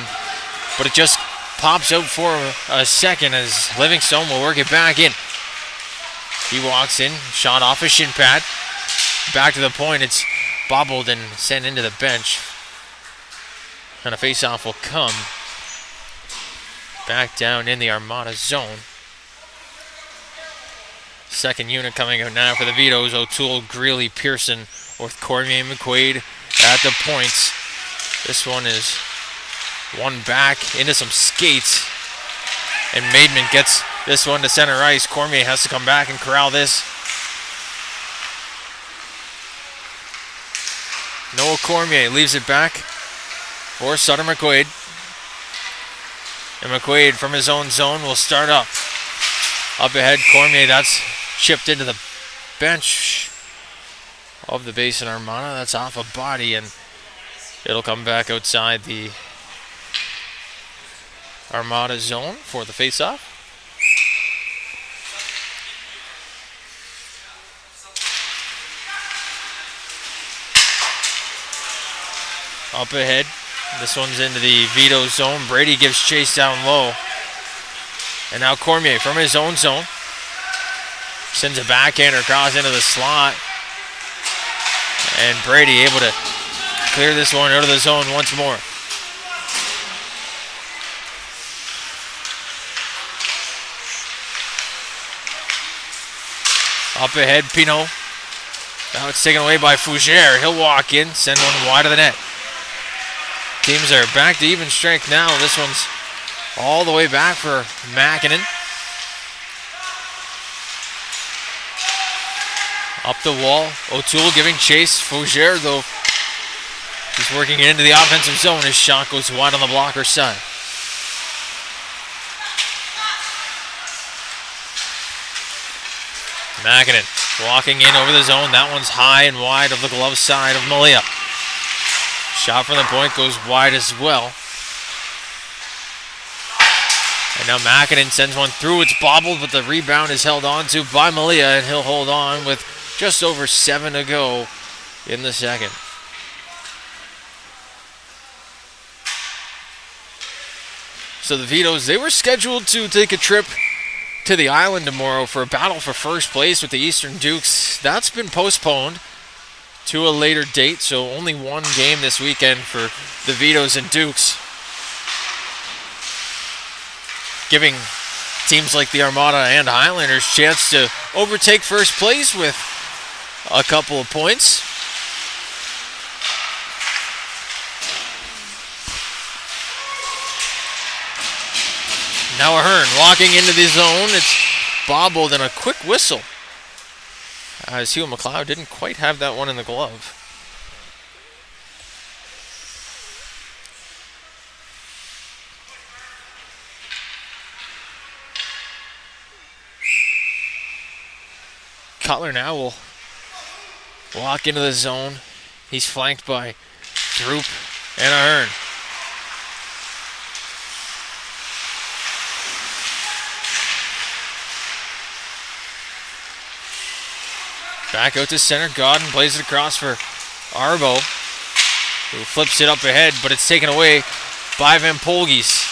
But it just pops out for a second as Livingstone will work it back in. He walks in, shot off a shin pad. Back to the point, it's bobbled and sent into the bench. And a face-off will come back down in the Armada zone. Second unit coming out now for the Vitos. O'Toole, Greeley, Pearson with Cormier and McQuaid at the points. This one is one back into some skates. And Maidman gets this one to center ice. Cormier has to come back and corral this. Noah Cormier leaves it back for Sutter McQuaid. And McQuaid from his own zone will start up. Up ahead, Cormier, that's chipped into the bench of the Basin Armada. That's off a body, and it'll come back outside the Armada zone for the face-off. Up ahead, this one's into the Vito zone. Brady gives chase down low. And now Cormier from his own zone sends a backhander across into the slot. And Brady able to clear this one out of the zone once more. Up ahead, Pinot. Now it's taken away by Fougere. He'll walk in, send one wide of the net. Teams are back to even strength now. This one's all the way back for Mackinnon. Up the wall, O'Toole giving chase. Fougere, though, he's working it into the offensive zone. His shot goes wide on the blocker side. Mackinnon Walking in over the zone. That one's high and wide of the glove side of Malia. Shot from the point goes wide as well. And now Mäkinen sends one through. It's bobbled, but the rebound is held on to by Malia, and he'll hold on with just over 7 to go in the second. So the Vitos, they were scheduled to take a trip to the island tomorrow for a battle for first place with the Eastern Dukes. That's been postponed to a later date, so only one game this weekend for the Vitos and Dukes, giving teams like the Armada and Highlanders chance to overtake first place with a couple of points. Now Ahern walking into the zone. It's bobbled and a quick whistle, as Hugh McLeod didn't quite have that one in the glove. Cutler now will walk into the zone. He's flanked by Throop and Ahern. Back out to center. Godden plays it across for Arbo, who flips it up ahead, but it's taken away by Van Polgis.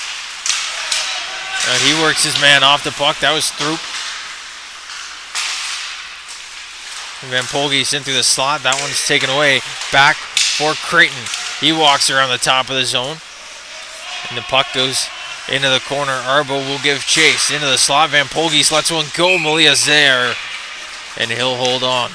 He works his man off the puck. That was Throop. And Van Polgis in through the slot. That one's taken away. Back for Creighton. He walks around the top of the zone. And the puck goes into the corner. Arbo will give chase into the slot. Van Polgis lets one go. Malia's there, and he'll hold on.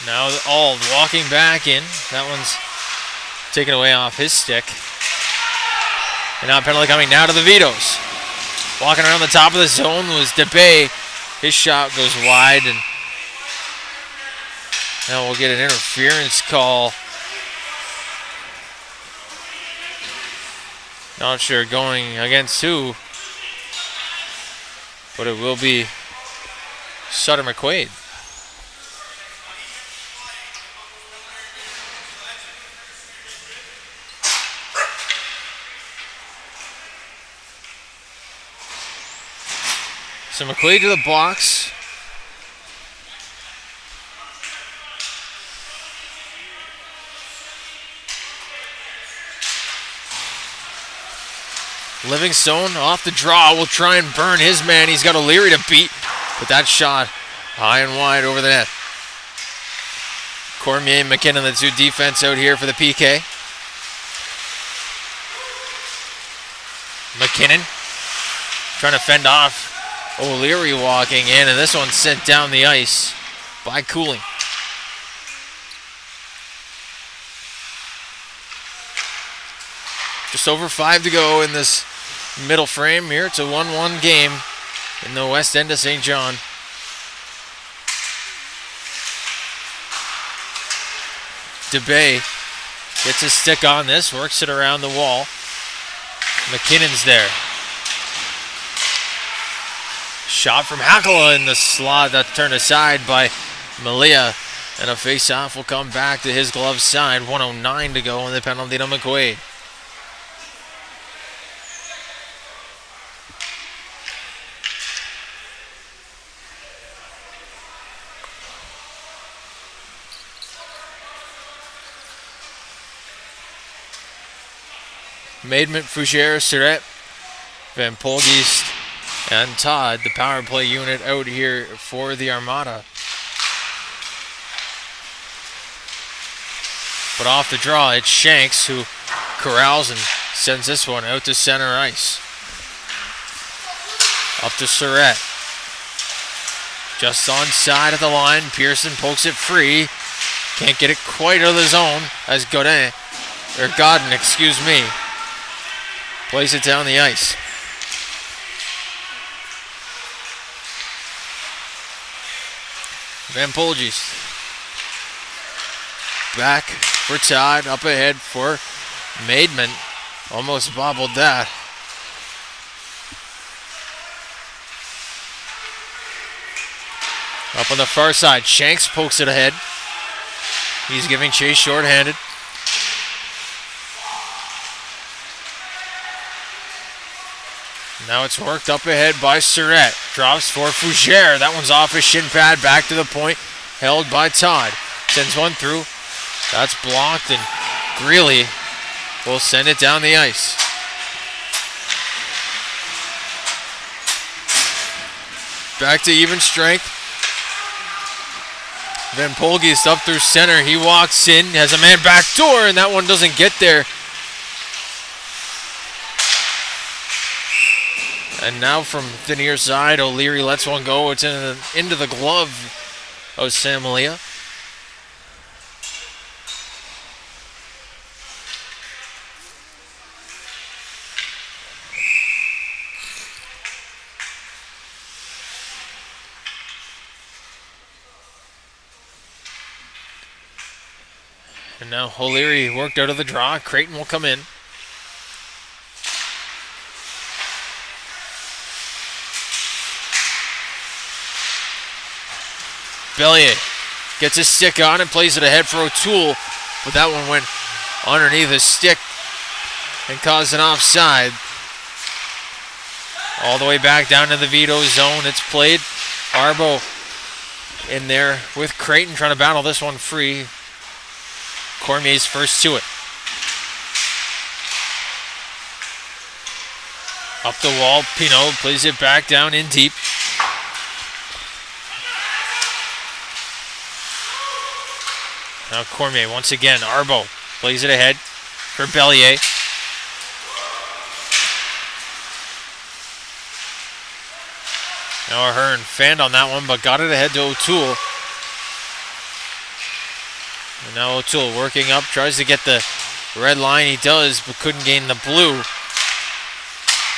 Now Auld walking back in. That one's taken away off his stick. And now penalty coming now to the Vitos. Walking around the top of the zone was DeBay. His shot goes wide, and now we'll get an interference call. Not sure going against who, but it will be Sutter McQuaid. So McQuaid to the box. Livingstone off the draw will try and burn his man. He's got O'Leary to beat, but that shot high and wide over the net. Cormier and McKinnon, the two defense out here for the PK. McKinnon trying to fend off O'Leary walking in, and this one's sent down the ice by Cooling. Just over 5 to go in this middle frame here. It's a 1-1 game in the west end of St. John. DeBay gets his stick on this, works it around the wall. McKinnon's there. Shot from Hakala in the slot, that turned aside by Malia, and a face-off will come back to his glove side. 1:09 to go, and the penalty to McQuaid. Maidment, Fougere, Surette, Van Polgis, and Todd, the power play unit out here for the Armada. But off the draw, it's Shanks who corrals and sends this one out to center ice. Up to Surratt. Just onside of the line. Pearson pokes it free. Can't get it quite out of the zone as Godin plays it down the ice. Van Polges back for Todd, up ahead for Maidman. Almost bobbled that. Up on the far side, Shanks pokes it ahead. He's giving chase shorthanded. Now it's worked up ahead by Surratt. Drops for Fougere. That one's off his shin pad. Back to the point. Held by Todd. Sends one through. That's blocked, and Greeley will send it down the ice. Back to even strength. Van Polges up through center. He walks in, has a man back door, and that one doesn't get there. And now from the near side, O'Leary lets one go. It's into the glove of Samalia. And now O'Leary worked out of the draw. Creighton will come in. Bellier gets his stick on and plays it ahead for O'Toole, but that one went underneath his stick and caused an offside. All the way back down to the Vitos zone. It's played. Arbo in there with Creighton trying to battle this one free. Cormier's first to it. Up the wall, Pinot plays it back down in deep. Now Cormier once again. Arbo plays it ahead for Bellier. Now Ahern fanned on that one, but got it ahead to O'Toole. And now O'Toole working up, tries to get the red line. He does, but couldn't gain the blue.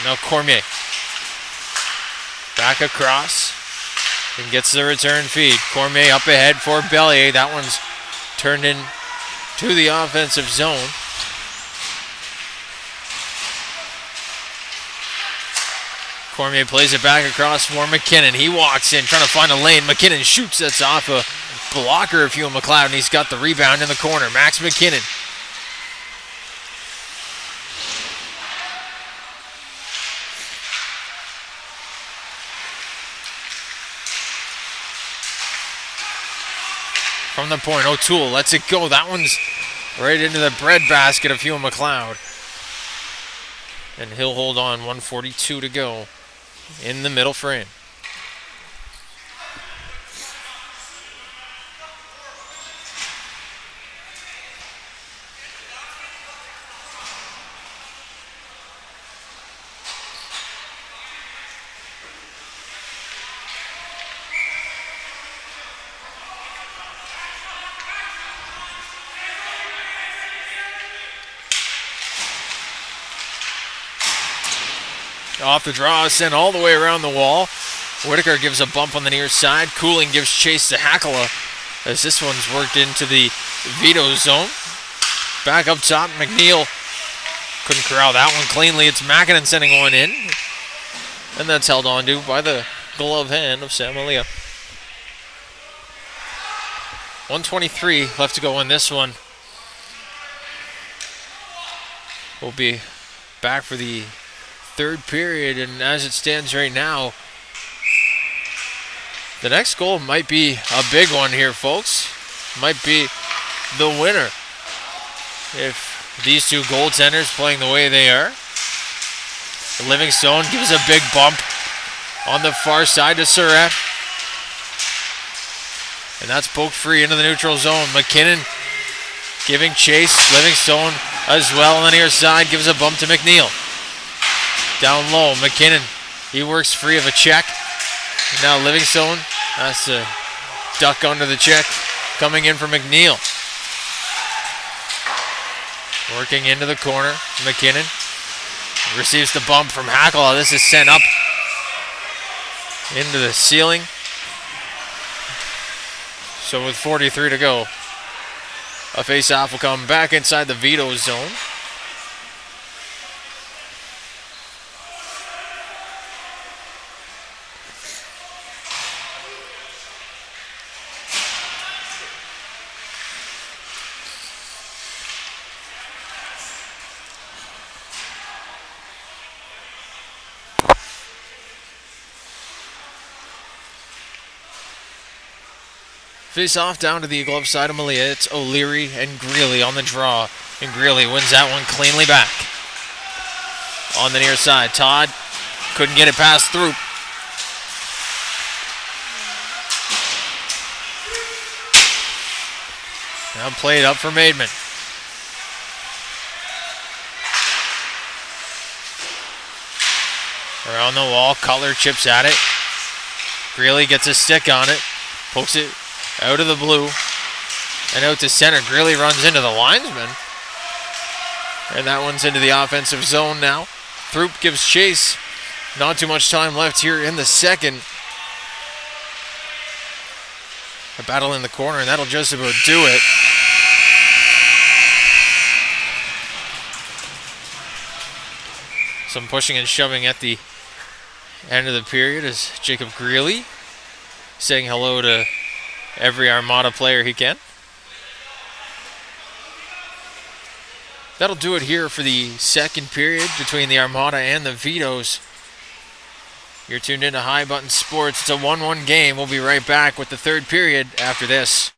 Now Cormier back across and gets the return feed. Cormier up ahead for Bellier. That one's turned in to the offensive zone. Cormier plays it back across for McKinnon. He walks in trying to find a lane. McKinnon shoots. That's off a blocker of Hugh McLeod, and he's got the rebound in the corner. Max McKinnon. From the point, O'Toole lets it go. That one's right into the breadbasket of Hugh McLeod. And he'll hold on. 1:42 to go in the middle frame. Off the draw, sent all the way around the wall. Whitaker gives a bump on the near side. Cooling gives chase to Hackala as this one's worked into the Vito zone. Back up top, McNeil couldn't corral that one cleanly. It's Mackinnon sending one in. And that's held on to by the glove hand of Samalia. 1:23 left to go in this one. We'll be back for the third period, and as it stands right now, the next goal might be a big one here, folks. Might be the winner if these two goaltenders playing the way they are. Livingstone gives a big bump on the far side to Surratt, and that's poked free into the neutral zone. McKinnon giving chase. Livingstone as well on the near side. Gives a bump to McNeil. Down low, McKinnon. He works free of a check. Now Livingstone has to duck under the check. Coming in for McNeil. Working into the corner. McKinnon receives the bump from Hackle. This is sent up into the ceiling. So with 43 to go, a face-off will come back inside the Vitos zone. Face off down to the glove side of Malia. It's O'Leary and Greeley on the draw. And Greeley wins that one cleanly back. On the near side, Todd couldn't get it past Throop. Now played up for Maidman. Around the wall, Cutler chips at it. Greeley gets a stick on it. Pokes it out of the blue and out to center. Greeley runs into the linesman. And that one's into the offensive zone now. Throop gives chase. Not too much time left here in the second. A battle in the corner, and that'll just about do it. Some pushing and shoving at the end of the period as Jacob Greeley saying hello to every Armada player he can. That'll do it here for the second period between the Armada and the Vitos. You're tuned into High Button Sports. It's a 1-1 game. We'll be right back with the third period after this.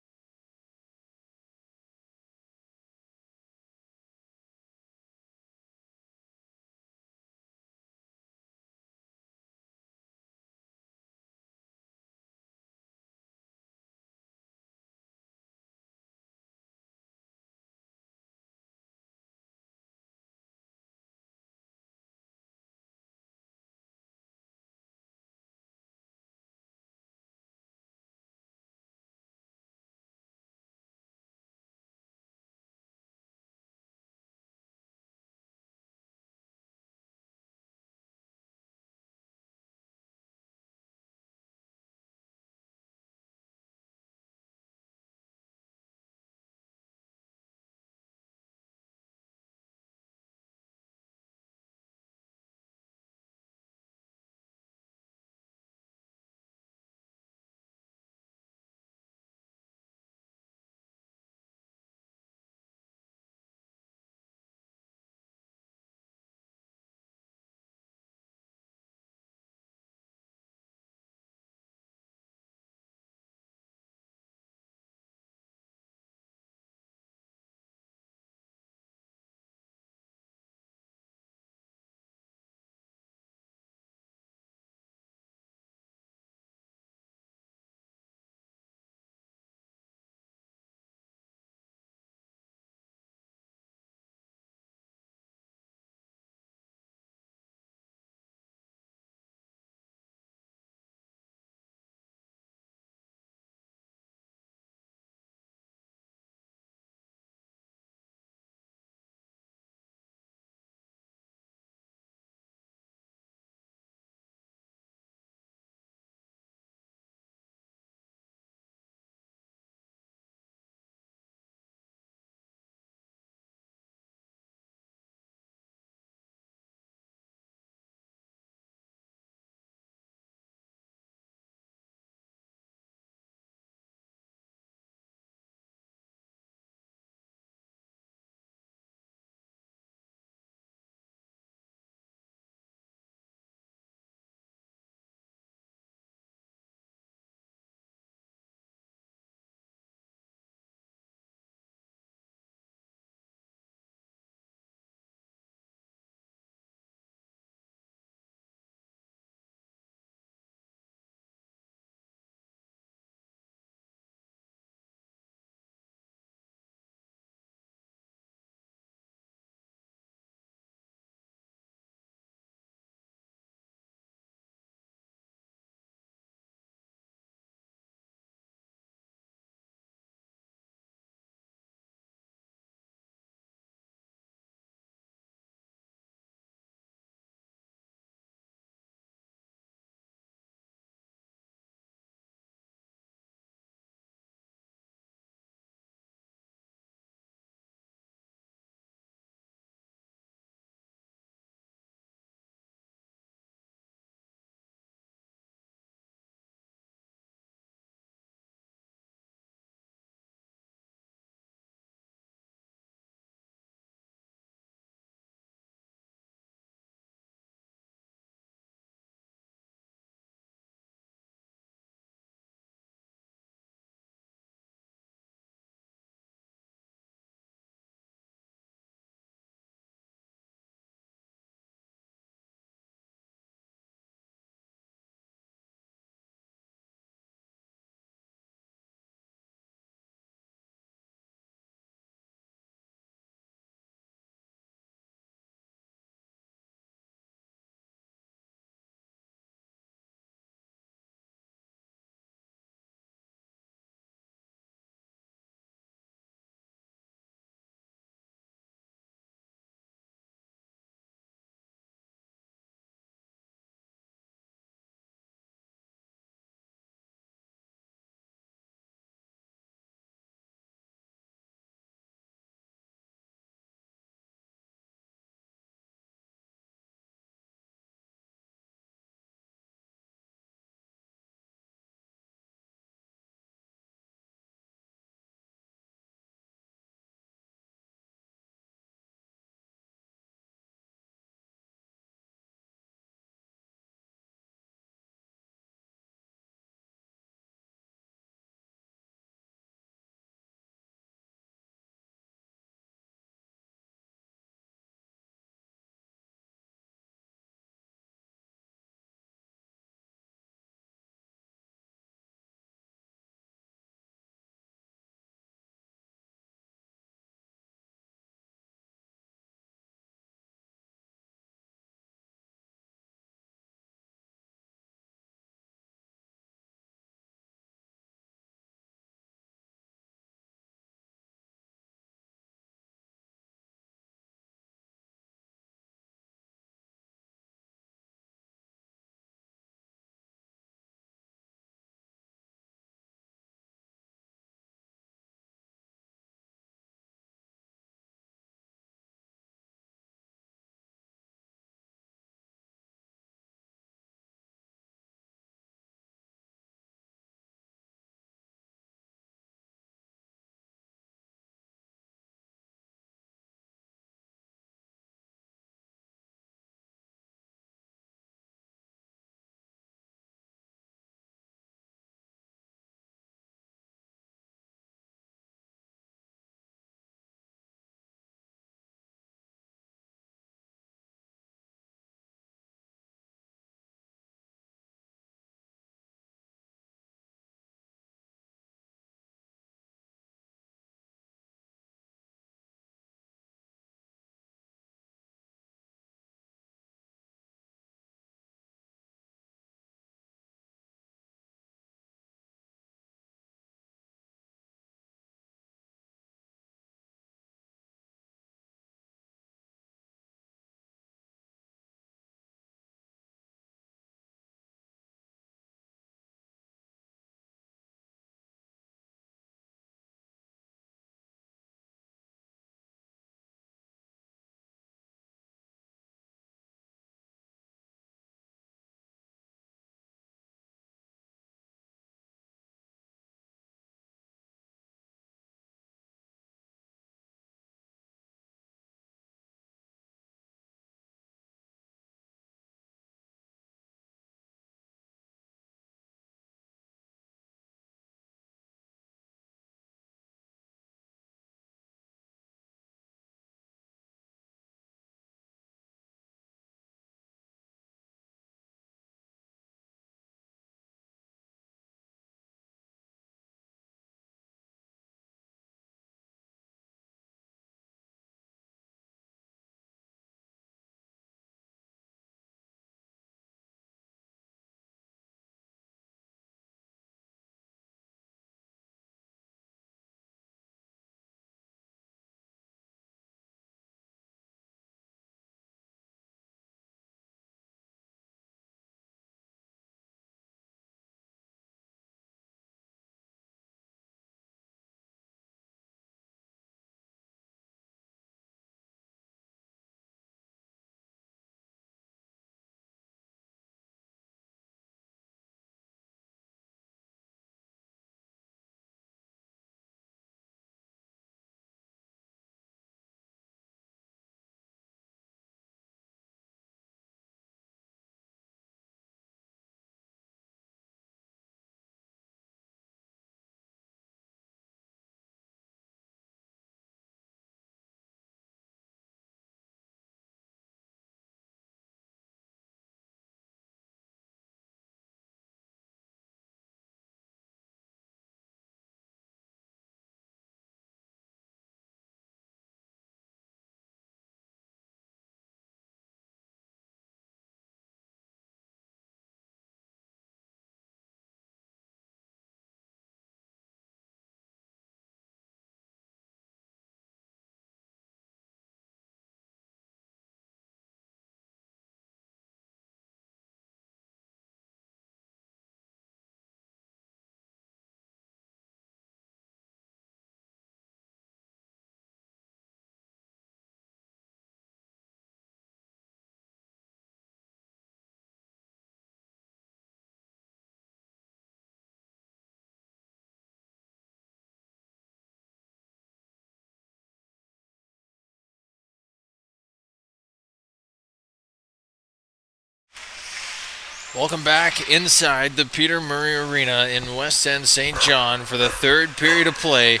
Welcome back inside the Peter Murray Arena in West End, St. John for the third period of play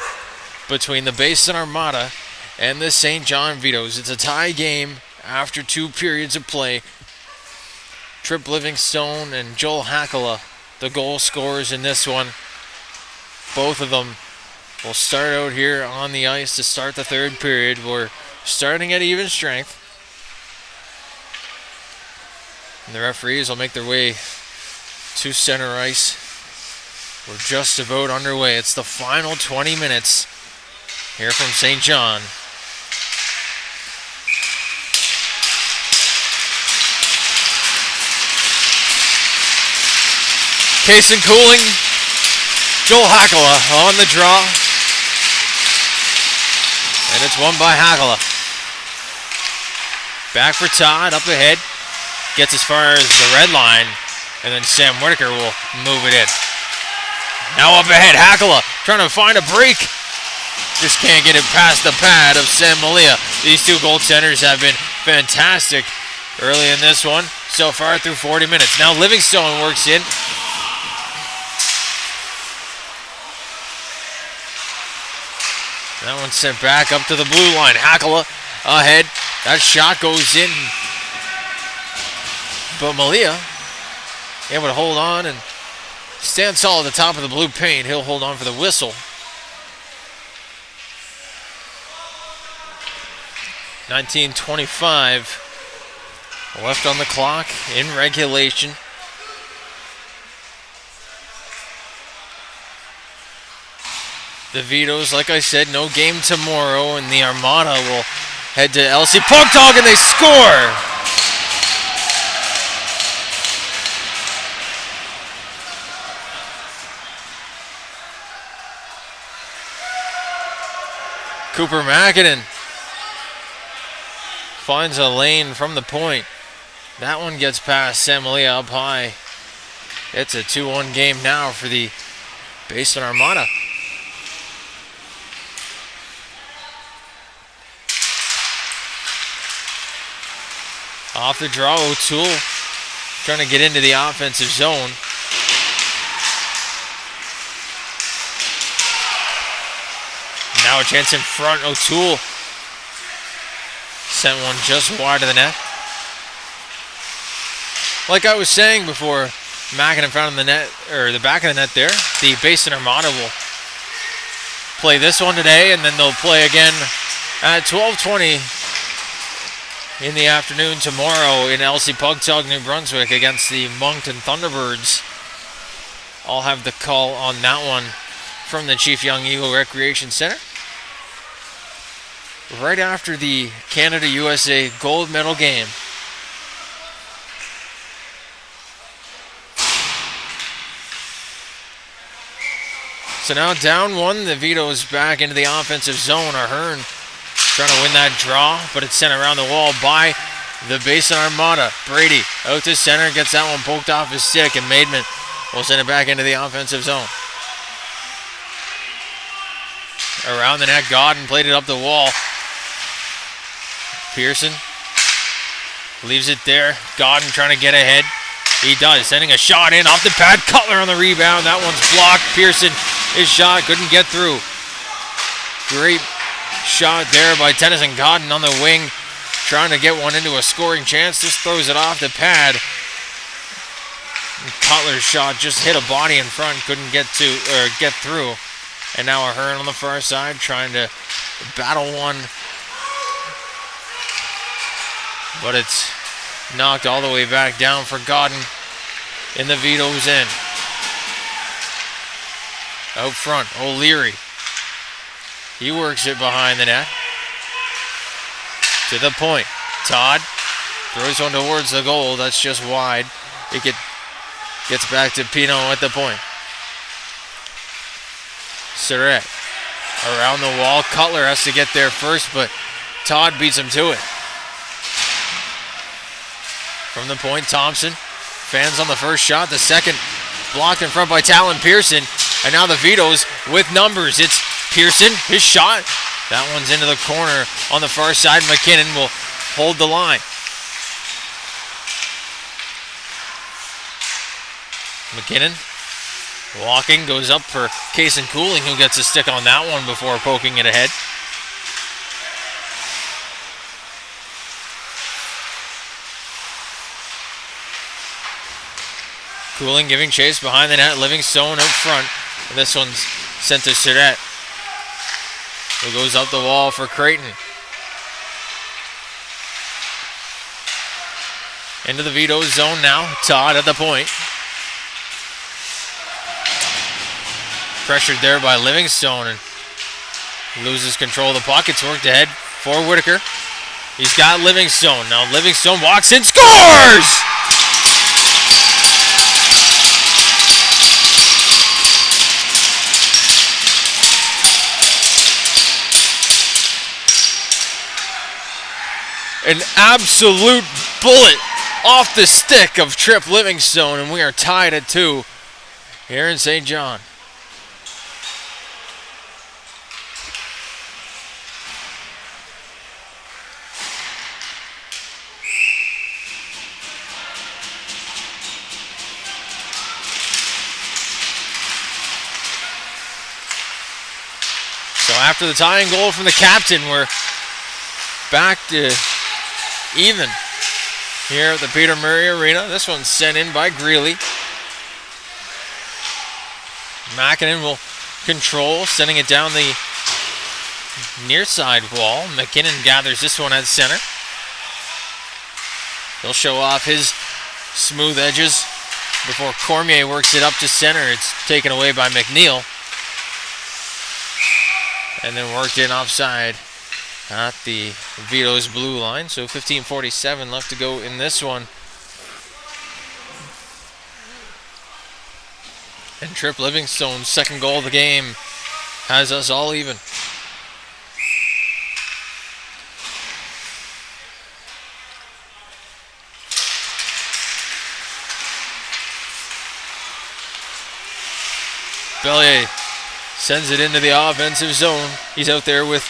between the Basin Armada and the St. John Vitos. It's a tie game after 2 periods of play. Trip Livingstone and Joel Hakala, the goal scorers in this one. Both of them will start out here on the ice to start the third period. We're starting at even strength. And the referees will make their way to center ice. We're just about underway. It's the final 20 minutes here from St. John. Case and cooling. Joel Hakala on the draw. And it's won by Hakala. Back for Todd, up ahead. Gets as far as the red line, and then Sam Whitaker will move it in. Now up ahead, Hakala trying to find a break. Just can't get it past the pad of Sam Malia. These two goaltenders have been fantastic early in this one, so far through 40 minutes. Now Livingstone works in. That one sent back up to the blue line. Hakala ahead. That shot goes in. But Malia able to hold on and stand solid at the top of the blue paint. He'll hold on for the whistle. 19:25 left on the clock in regulation. The Vitos, like I said, no game tomorrow, and the Armada will head to LC Pugdog, and they score! Cooper McKinnon finds a lane from the point. That one gets past Sam Malia up high. It's a 2-1 game now for the Basin Armada. Off the draw, O'Toole trying to get into the offensive zone. Now a chance in front. O'Toole sent one just wide of the net. Like I was saying before, McKinnon found in the net, or the back of the net there. The Basin Armada will play this one today, and then they'll play again at 12:20 in the afternoon tomorrow in LC Pugdog, New Brunswick against the Moncton Thunderbirds. I'll have the call on that one from the Chief Young Eagle Recreation Center. Right after the Canada-USA gold medal game. So now down 1, the Vitos back into the offensive zone. Ahern trying to win that draw, but it's sent around the wall by the Basin Armada. Brady out to center, gets that one poked off his stick, and Maidman will send it back into the offensive zone. Around the net, Godden played it up the wall. Pearson leaves it there. Godden trying to get ahead. He does, sending a shot in off the pad. Cutler on the rebound. That one's blocked. Pearson, his shot couldn't get through. Great shot there by Tennyson Godden on the wing, trying to get one into a scoring chance. Just throws it off the pad. And Cutler's shot just hit a body in front, couldn't get through. And now Ahern on the far side trying to battle one, but it's knocked all the way back down for Godden in the Vitos end. Out front, O'Leary. He works it behind the net. To the point. Todd throws one towards the goal. That's just wide. It gets back to Pino at the point. Surratt around the wall. Cutler has to get there first, but Todd beats him to it. From the point, Thompson fans on the first shot. The second blocked in front by Talon Pearson. And now the Vitos with numbers. It's Pearson, his shot. That one's into the corner on the far side. McKinnon will hold the line. McKinnon walking, goes up for Kason Cooling, who gets a stick on that one before poking it ahead. Cooling giving chase behind the net. Livingstone out front. And this one's sent to Surratt, who goes up the wall for Creighton. Into the Vitos zone now. Todd at the point. Pressured there by Livingstone and loses control of the puck. It's worked ahead for Whitaker. He's got Livingstone. Now Livingstone walks in, scores! An absolute bullet off the stick of Trip Livingstone, and we are tied at 2 here in St. John. So after the tying goal from the captain, we're back to even here at the Peter Murray Arena. This one's sent in by Greeley. Makinen will control, sending it down the near side wall. McKinnon gathers this one at center. He'll show off his smooth edges before Cormier works it up to center. It's taken away by McNeil. And then worked in offside at the Vitos blue line. So 15:47 left to go in this one. And Trip Livingstone's second goal of the game has us all even. Bellier sends it into the offensive zone. He's out there with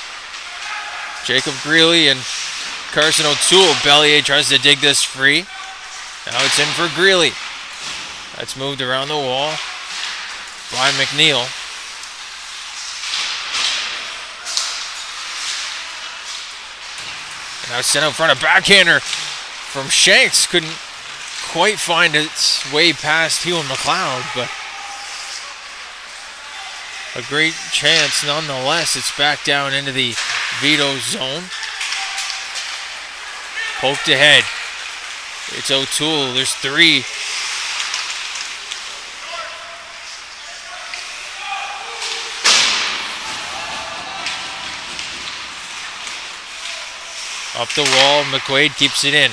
Jacob Greeley and Carson O'Toole. Bellier tries to dig this free. Now it's in for Greeley. That's moved around the wall by McNeil. And now sent out front, a backhander from Shanks. Couldn't quite find its way past Hugh McLeod, but a great chance nonetheless. It's back down into the Vitos zone. Poked ahead. It's O'Toole. There's 3. Up the wall, McQuaid keeps it in.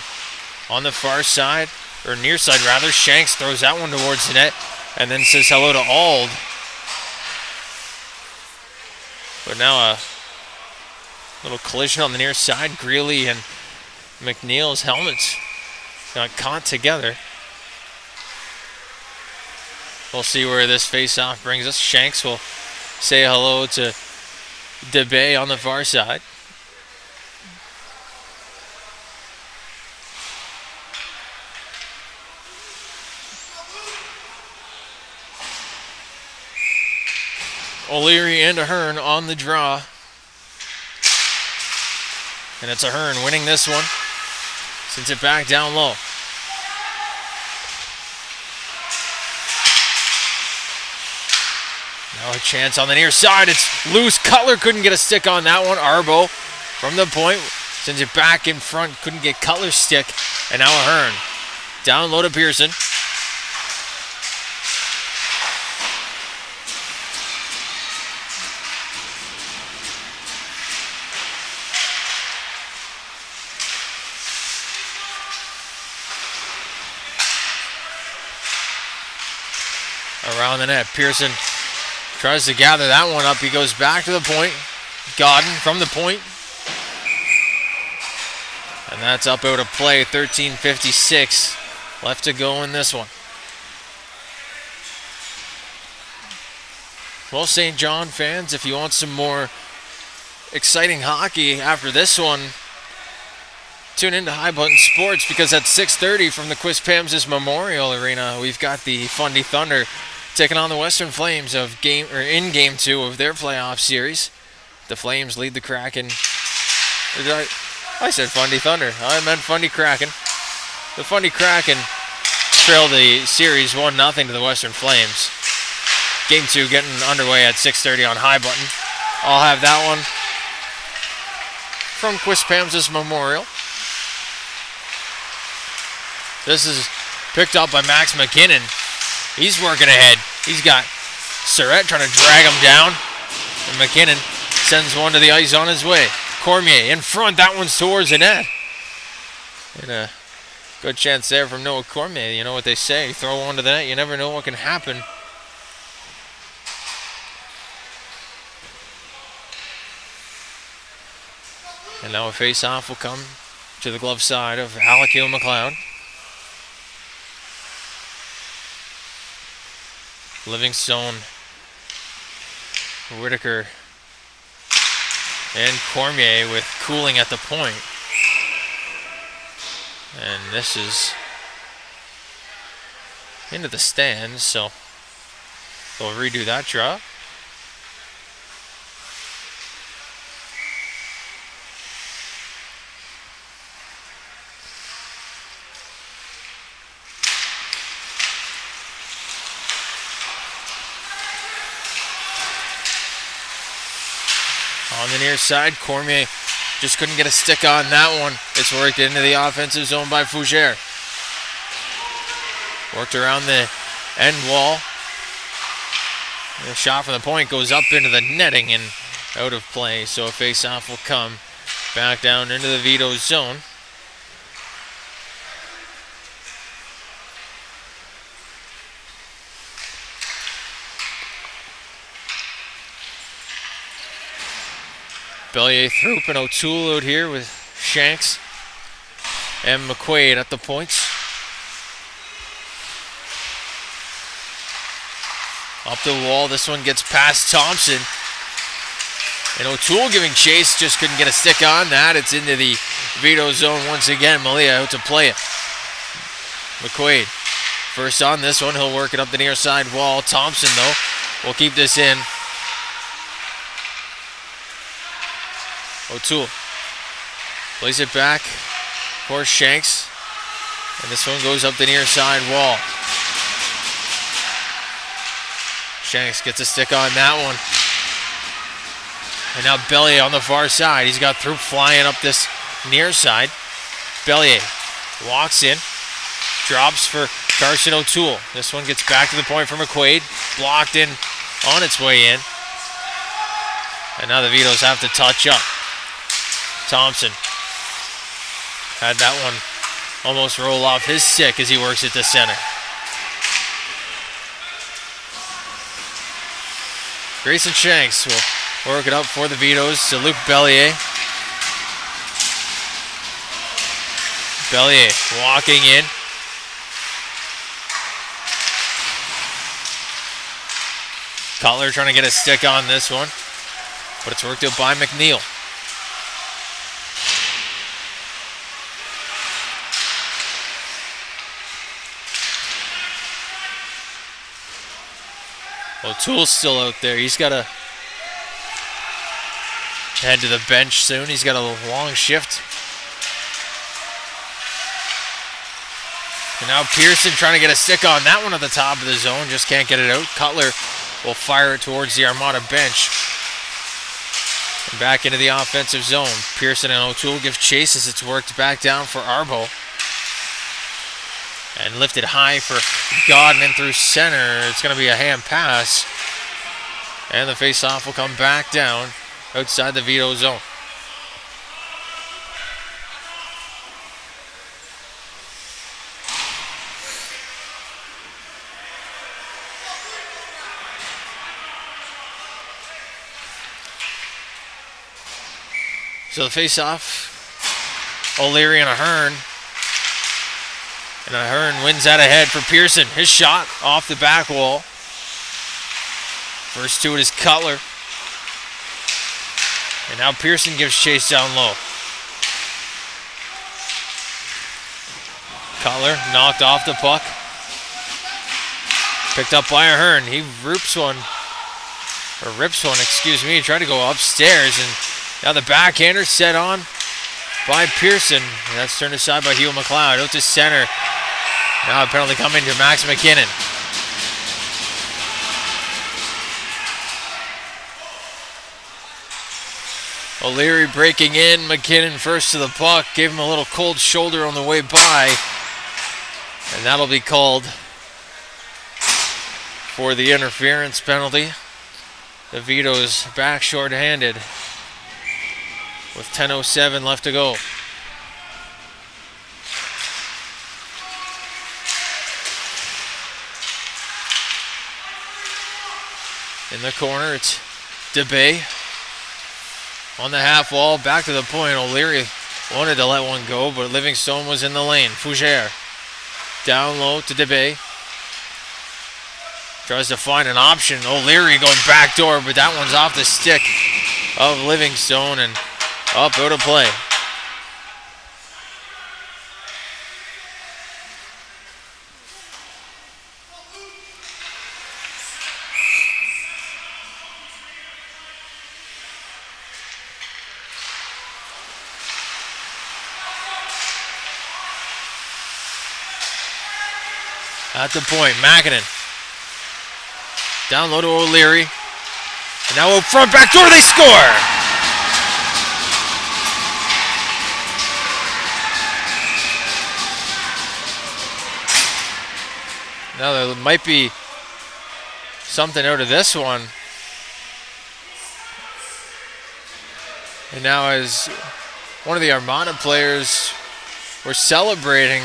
On the far side, or near side rather, Shanks throws that one towards the net and then says hello to Ald. But now a little collision on the near side. Greeley and McNeil's helmets got caught together. We'll see where this face-off brings us. Shanks will say hello to DeBay on the far side. O'Leary and Ahern on the draw. And it's Ahern winning this one. Sends it back down low. Now a chance on the near side. It's loose. Cutler couldn't get a stick on that one. Arbo from the point sends it back in front. Couldn't get Cutler's stick. And now Ahern. Down low to Pearson. Around the net, Pearson tries to gather that one up. He goes back to the point. Godden from the point. And that's up out of play. 13:56 left to go in this one. Well, St. John fans, if you want some more exciting hockey after this one, Tune into High Button Sports because at 6:30 from the Quispamsis Memorial Arena, we've got the Fundy Thunder taking on the Western Flames in Game 2 of their playoff series. The Flames lead the Kraken. I said Fundy Thunder. I meant Fundy Kraken. The Fundy Kraken trailed the series 1-0 to the Western Flames. Game 2 getting underway at 6:30 on High Button. I'll have that one from Quispamsis Memorial. This is picked up by Max McKinnon. He's working ahead. He's got Surratt trying to drag him down. And McKinnon sends one to the ice on his way. Cormier in front. That one's towards the net. And a good chance there from Noah Cormier. You know what they say. Throw one to the net. You never know what can happen. And now a face-off will come to the glove side of Alakil McLeod. Livingstone, Whitaker, and Cormier with Cooling at the point. And this is into the stands, so they'll redo that draw. On the near side, Cormier just couldn't get a stick on that one. It's worked into the offensive zone by Fougere. Worked around the end wall. The shot from the point goes up into the netting and out of play. So a face-off will come back down into the Vitos zone. Bellier, Throop, and O'Toole out here with Shanks and McQuaid at the points. Up the wall, this one gets past Thompson. And O'Toole giving chase, just couldn't get a stick on that. It's into the Vito zone once again. Malia out to play it. McQuaid, first on this one, he'll work it up the near side wall. Thompson, though, will keep this in. O'Toole plays it back for Shanks. And this one goes up the near side wall. Shanks gets a stick on that one. And now Bellier on the far side. He's got Throop flying up this near side. Bellier walks in. Drops for Carson O'Toole. This one gets back to the point for McQuaid. Blocked in on its way in. And now the Vitos have to touch up. Thompson had that one almost roll off his stick as he works it to center. Grayson Shanks will work it up for the Vitos to Luke Bellier. Bellier walking in. Cutler trying to get a stick on this one, but it's worked out by McNeil. O'Toole's still out there. He's got to head to the bench soon. He's got a long shift. And now Pearson trying to get a stick on that one at the top of the zone. Just can't get it out. Cutler will fire it towards the Armada bench. And back into the offensive zone. Pearson and O'Toole give chase as it's worked back down for Arbo. And lifted high for Godman through center. It's going to be a hand pass. And the face-off will come back down outside the Vito zone. So the face-off, O'Leary and Ahern. And Ahern wins out ahead for Pearson. His shot off the back wall. First to it is Cutler. And now Pearson gives chase down low. Cutler knocked off the puck. Picked up by Ahern. He rips one, excuse me. He tried to go upstairs, and now the backhander set on by Pearson. And that's turned aside by Hugh McLeod. Out to center. Now a penalty coming to Max McKinnon. O'Leary breaking in. McKinnon first to the puck. Gave him a little cold shoulder on the way by. And that'll be called for the interference penalty. The Vitos back short-handed with 10:07 left to go. In the corner, it's DeBay on the half wall, back to the point. O'Leary wanted to let one go, but Livingstone was in the lane. Fougere down low to DeBay. Tries to find an option. O'Leary going backdoor, but that one's off the stick of Livingstone and up out of play. At the point, Mackinnon. Down low to O'Leary. And now out front, back door, they score! Now there might be something out of this one. And now as one of the Armada players were celebrating,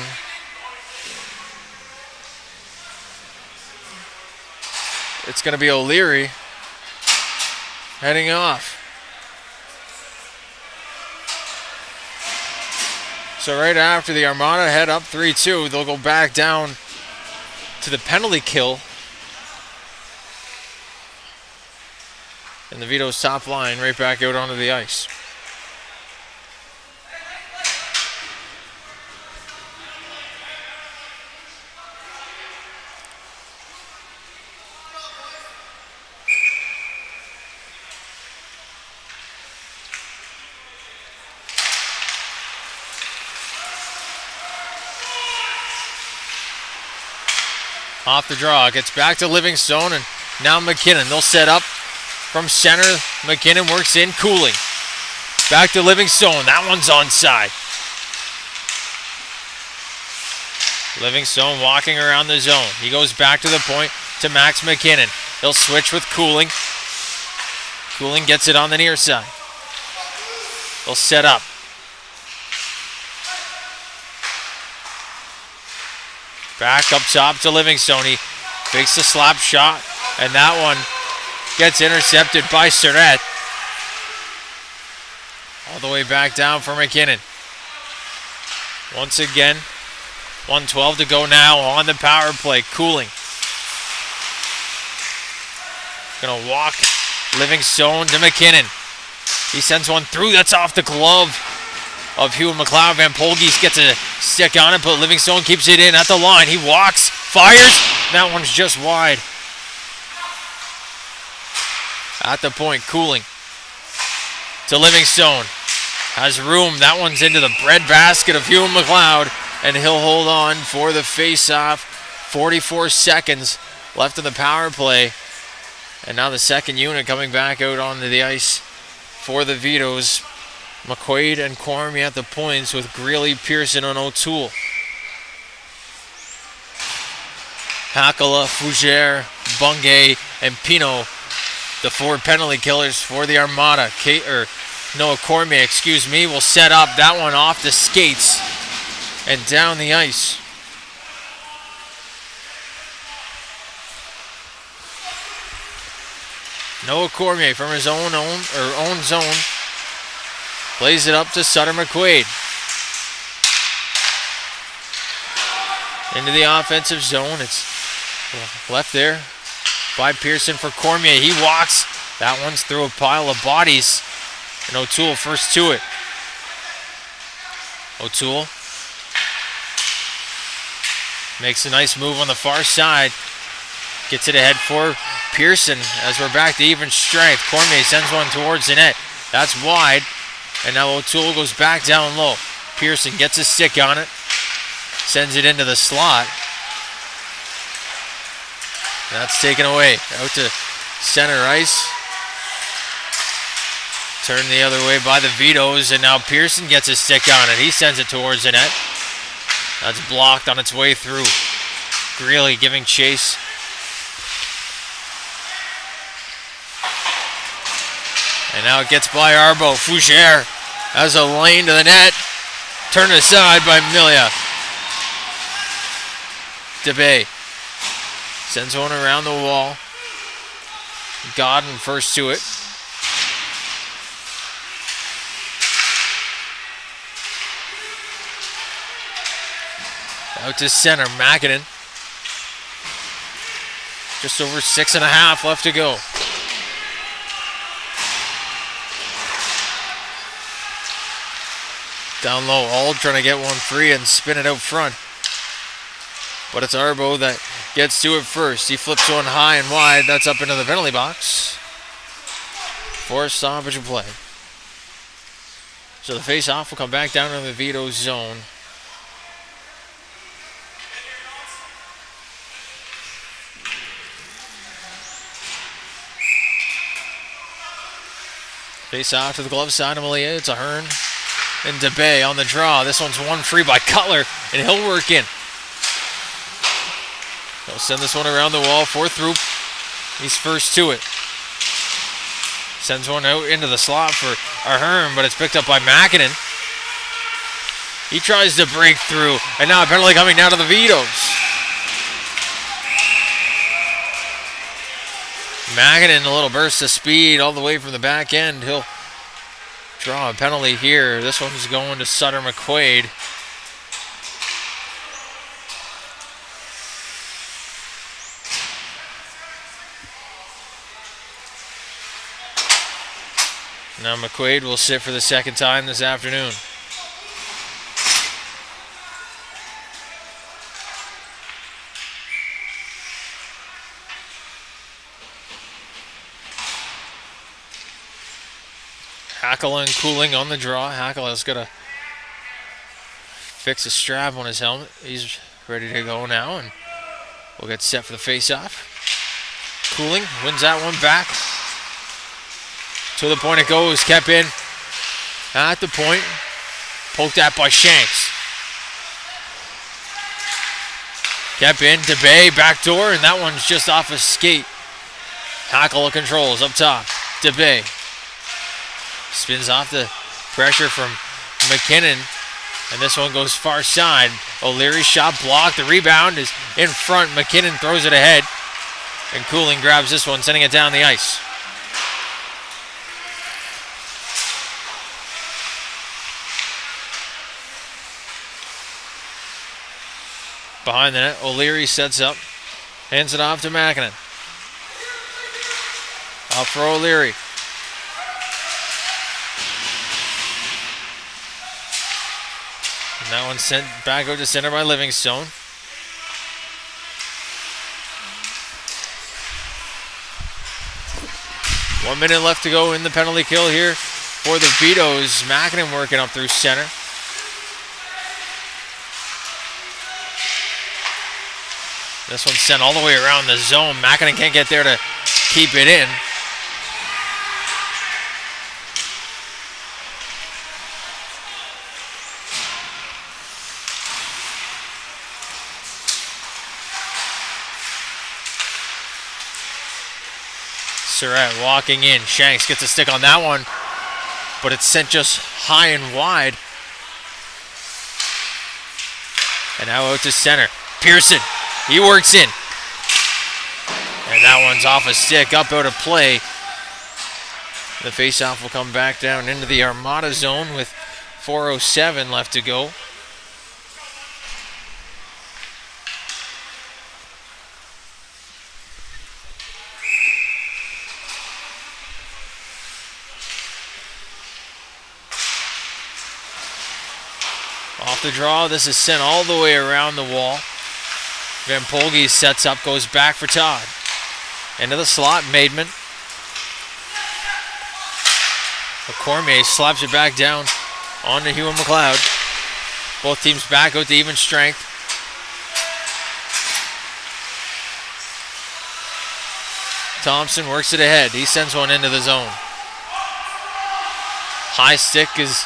it's going to be O'Leary heading off. So right after the Armada head up 3-2, they'll go back down to the penalty kill. And the Vitos top line right back out onto the ice. Off the draw, gets back to Livingstone, and now McKinnon. They'll set up from center. McKinnon works in, Cooling. Back to Livingstone. That one's onside. Livingstone walking around the zone. He goes back to the point to Max McKinnon. He'll switch with Cooling. Cooling gets it on the near side. They'll set up. Back up top to Livingstone. He fakes the slap shot, and that one gets intercepted by Surratt. All the way back down for McKinnon. Once again, 1:12 to go now on the power play. Cooling. Gonna walk Livingstone to McKinnon. He sends one through. That's off the glove of Hugh McLeod. Van Polgees gets a stick on it, but Livingstone keeps it in at the line. He walks, fires. That one's just wide. At the point, Cooling to Livingstone. Has room. That one's into the breadbasket of Hugh McLeod, and he'll hold on for the face-off. 44 seconds left in the power play. And now the second unit coming back out onto the ice for the Vitos. McQuaid and Cormier at the points with Greeley, Pearson, and O'Toole. Hakala, Fougere, Bungay, and Pino, the four penalty killers for the Armada. Noah Cormier, will set up. That one off the skates and down the ice. Noah Cormier from his own zone. Plays it up to Sutter McQuaid. Into the offensive zone. It's left there by Pearson for Cormier. He walks. That one's through a pile of bodies. And O'Toole first to it. O'Toole Makes a nice move on the far side. Gets it ahead for Pearson as we're back to even strength. Cormier sends one towards the net. That's wide. And now O'Toole goes back down low. Pearson gets a stick on it. Sends it into the slot. That's taken away. Out to center ice. Turned the other way by the Vitos. And now Pearson gets a stick on it. He sends it towards the net. That's blocked on its way through. Greeley giving chase. And now it gets by Arbo. Fougere has a lane to the net. Turned aside by Milia. DeBay sends one around the wall. Godden first to it. Out to center, Makinen. Just over 6.5 left to go. Down low, Auld trying to get one free and spin it out front. But it's Arbo that gets to it first. He flips one high and wide. That's up into the penalty box. Forced stoppage of play. So the face-off will come back down to the Vitos zone. Face-off to the glove side of Malia. It's a Hearn. And DeBay on the draw. This one's won free by Cutler, and he'll work in. He'll send this one around the wall for Throop. He's first to it. Sends one out into the slot for Ahern, but it's picked up by Makinen. He tries to break through, and now a penalty coming down to the Vitos. Makinen, a little burst of speed all the way from the back end. He'll draw a penalty here. This one's going to Sutter McQuaid. Now McQuaid will sit for the second time this afternoon. Hackle and Cooling on the draw. Hackle has got to fix a strap on his helmet. He's ready to go now, and we'll get set for the face-off. Cooling wins that one back. To the point it goes. Kept in at the point. Poked at by Shanks. Kept in. DeBay backdoor, and that one's just off a skate. Hackle controls up top. DeBay spins off the pressure from McKinnon, and this one goes far side. O'Leary's shot blocked. The rebound is in front. McKinnon throws it ahead, and Cooling grabs this one, sending it down the ice. Behind the net, O'Leary sets up, hands it off to Makinen. Up for O'Leary. And that one sent back out to center by Livingstone. One minute left to go in the penalty kill here for the Vitos. Makinen working up through center. This one's sent all the way around the zone. Makinen can't get there to keep it in. Surratt walking in. Shanks gets a stick on that one, but it's sent just high and wide. And now out to center. Pearson. He works in. And that one's off a stick, up out of play. The faceoff will come back down into the Armada zone with 4:07 left to go. Off the draw, this is sent all the way around the wall. Van Polge sets up, goes back for Todd. Into the slot, Maidman. Cormier slaps it back down on to Hugh McLeod. Both teams back out to even strength. Thompson works it ahead. He sends one into the zone. High stick is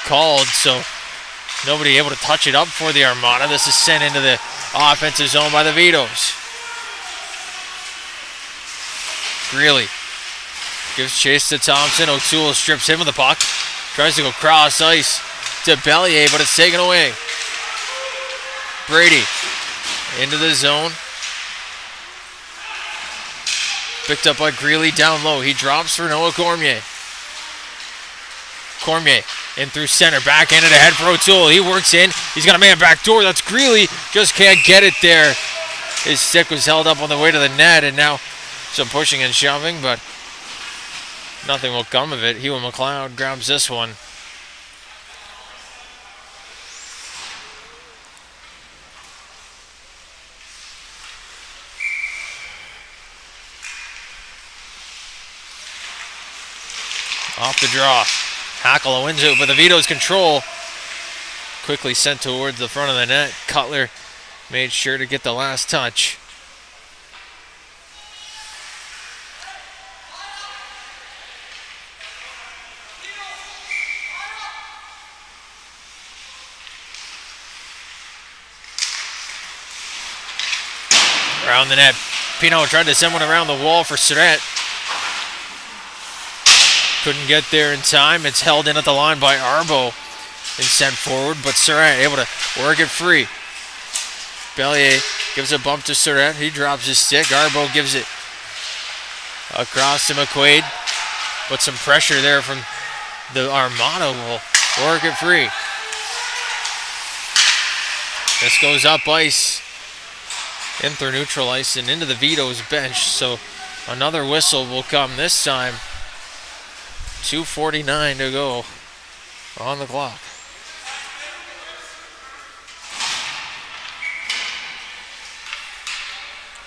called, so nobody able to touch it up for the Armada. This is sent into the offensive zone by the Vitos. Greeley gives chase to Thompson. O'Toole strips him of the puck. Tries to go cross ice to Bellier, but it's taken away. Brady into the zone. Picked up by Greeley down low. He drops for Noah Cormier. Cormier in through center. Backhanded ahead for O'Toole. He works in. He's got a man back door. That's Greeley. Just can't get it there. His stick was held up on the way to the net, and now some pushing and shoving, but nothing will come of it. Hugh McLeod grabs this one. Off the draw. Hackle wins it, but the Vitos control. Quickly sent towards the front of the net. Cutler made sure to get the last touch. Around the net. Pino tried to send one around the wall for Surratt. Couldn't get there in time. It's held in at the line by Arbo and sent forward, but Surratt able to work it free. Bellier gives a bump to Surratt. He drops his stick. Arbo gives it across to McQuaid. But some pressure there from the Armada will work it free. This goes up ice. In through neutral ice and into the Vitos bench. So another whistle will come this time. 2:49 to go on the clock.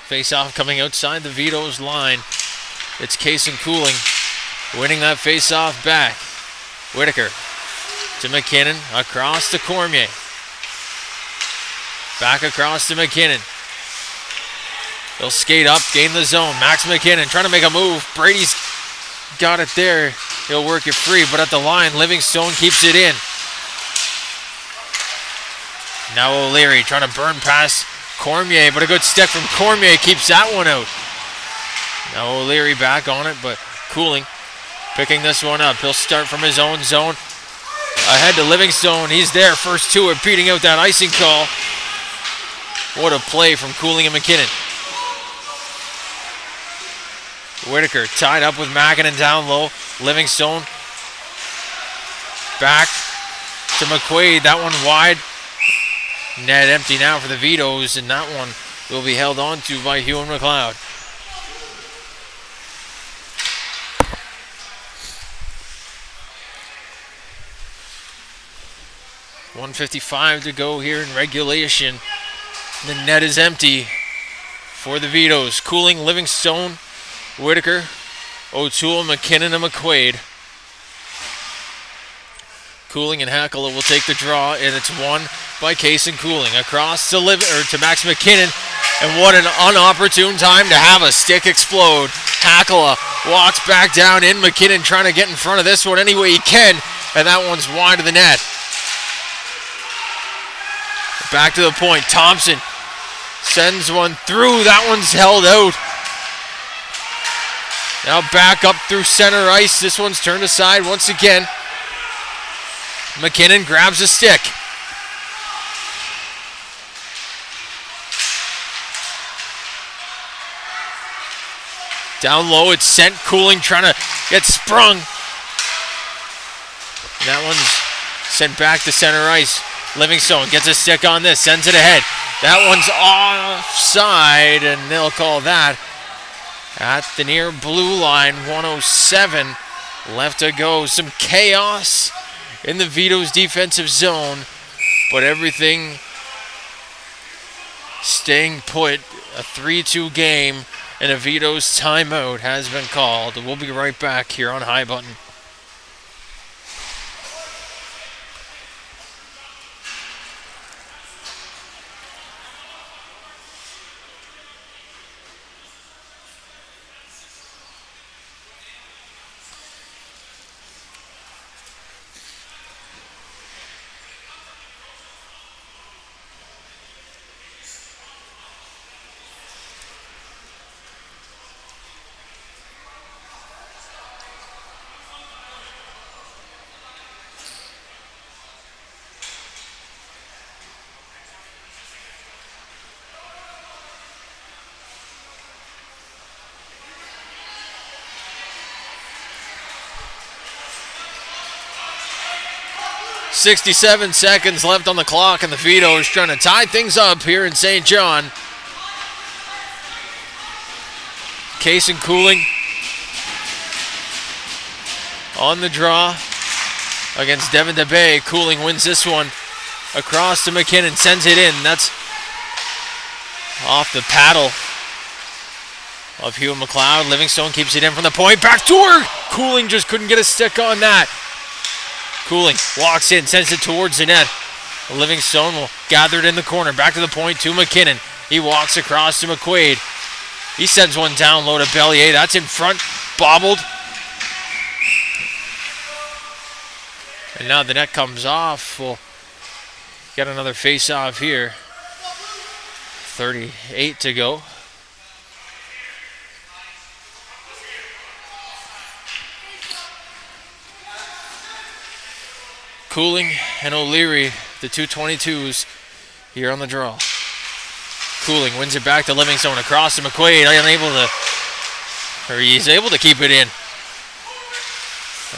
Face-off coming outside the Vitos line. It's Case and Cooling winning that face-off back. Whitaker to McKinnon, across to Cormier. Back across to McKinnon. He'll skate up, gain the zone. Max McKinnon trying to make a move. Brady's got it there. He'll work it free, but at the line, Livingstone keeps it in. Now O'Leary trying to burn past Cormier, but a good stick from Cormier keeps that one out. Now O'Leary back on it, but Cooling picking this one up. He'll start from his own zone. Ahead to Livingstone. He's there, first to it, beating out that icing call. What a play from Cooling and McKinnon. Whitaker tied up with Mackinnon down low. Livingstone back to McQuaid. That one wide. Net empty now for the Vitos, and that one will be held on to by Hugh McLeod. .155 to go here in regulation. The net is empty for the Vitos. Cooling, Livingstone, Whitaker, O'Toole, McKinnon, and McQuaid. Cooling and Hackle will take the draw, and it's won by Case and Cooling. Across to Max McKinnon, and what an unopportune time to have a stick explode. Hackle walks back down in. McKinnon trying to get in front of this one any way he can, and that one's wide of the net. Back to the point. Thompson sends one through. That one's held out. Now back up through center ice. This one's turned aside once again. McKinnon grabs a stick. Down low, it's sent. Cooling trying to get sprung. And that one's sent back to center ice. Livingstone gets a stick on this, sends it ahead. That one's offside, and they'll call that at the near blue line. 1:07 left to go. Some chaos in the Vitos defensive zone, but everything staying put. A 3-2 game and a Vitos timeout has been called. We'll be right back here on High Button. .67 seconds left on the clock, and the Vitos trying to tie things up here in St. John. Kason Cooling on the draw against Devin DeBay. Cooling wins this one across to McKinnon, sends it in. That's off the paddle of Hugh McLeod. Livingstone keeps it in from the point. Backdoor! Cooling just couldn't get a stick on that. Cooling walks in, sends it towards the net. Livingstone will gather it in the corner. Back to the point to McKinnon. He walks across to McQuaid. He sends one down low to Bellier. That's in front, bobbled. And now the net comes off. We'll get another face-off here. 38 to go. Cooling and O'Leary, the 222s, here on the draw. Cooling wins it back to Livingstone across to McQuaid, he's able to keep it in.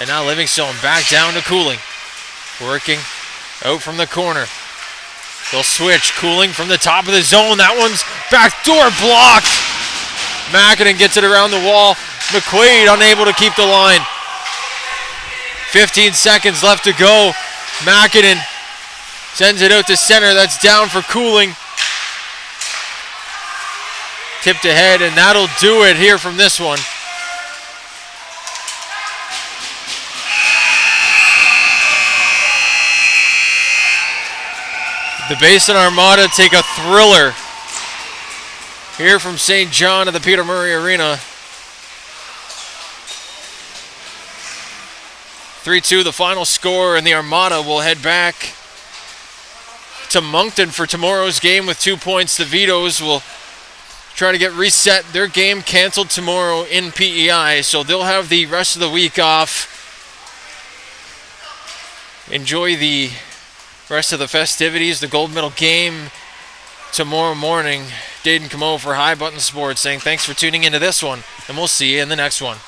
And now Livingstone back down to Cooling, working out from the corner. They'll switch. Cooling from the top of the zone. That one's backdoor blocked. McKinnon gets it around the wall. McQuaid unable to keep the line. 15 seconds left to go. McKinnon sends it out to center. That's down for Cooling. Tipped ahead, and that'll do it here from this one. The Basin Armada take a thriller here from St. John to the Peter Murray Arena. 3-2 the final score, and the Armada will head back to Moncton for tomorrow's game with 2 points. The Vitos will try to get reset. Their game canceled tomorrow in PEI, so they'll have the rest of the week off. Enjoy the rest of the festivities, the gold medal game tomorrow morning. Dayton Camo for High Button Sports saying thanks for tuning into this one, and we'll see you in the next one.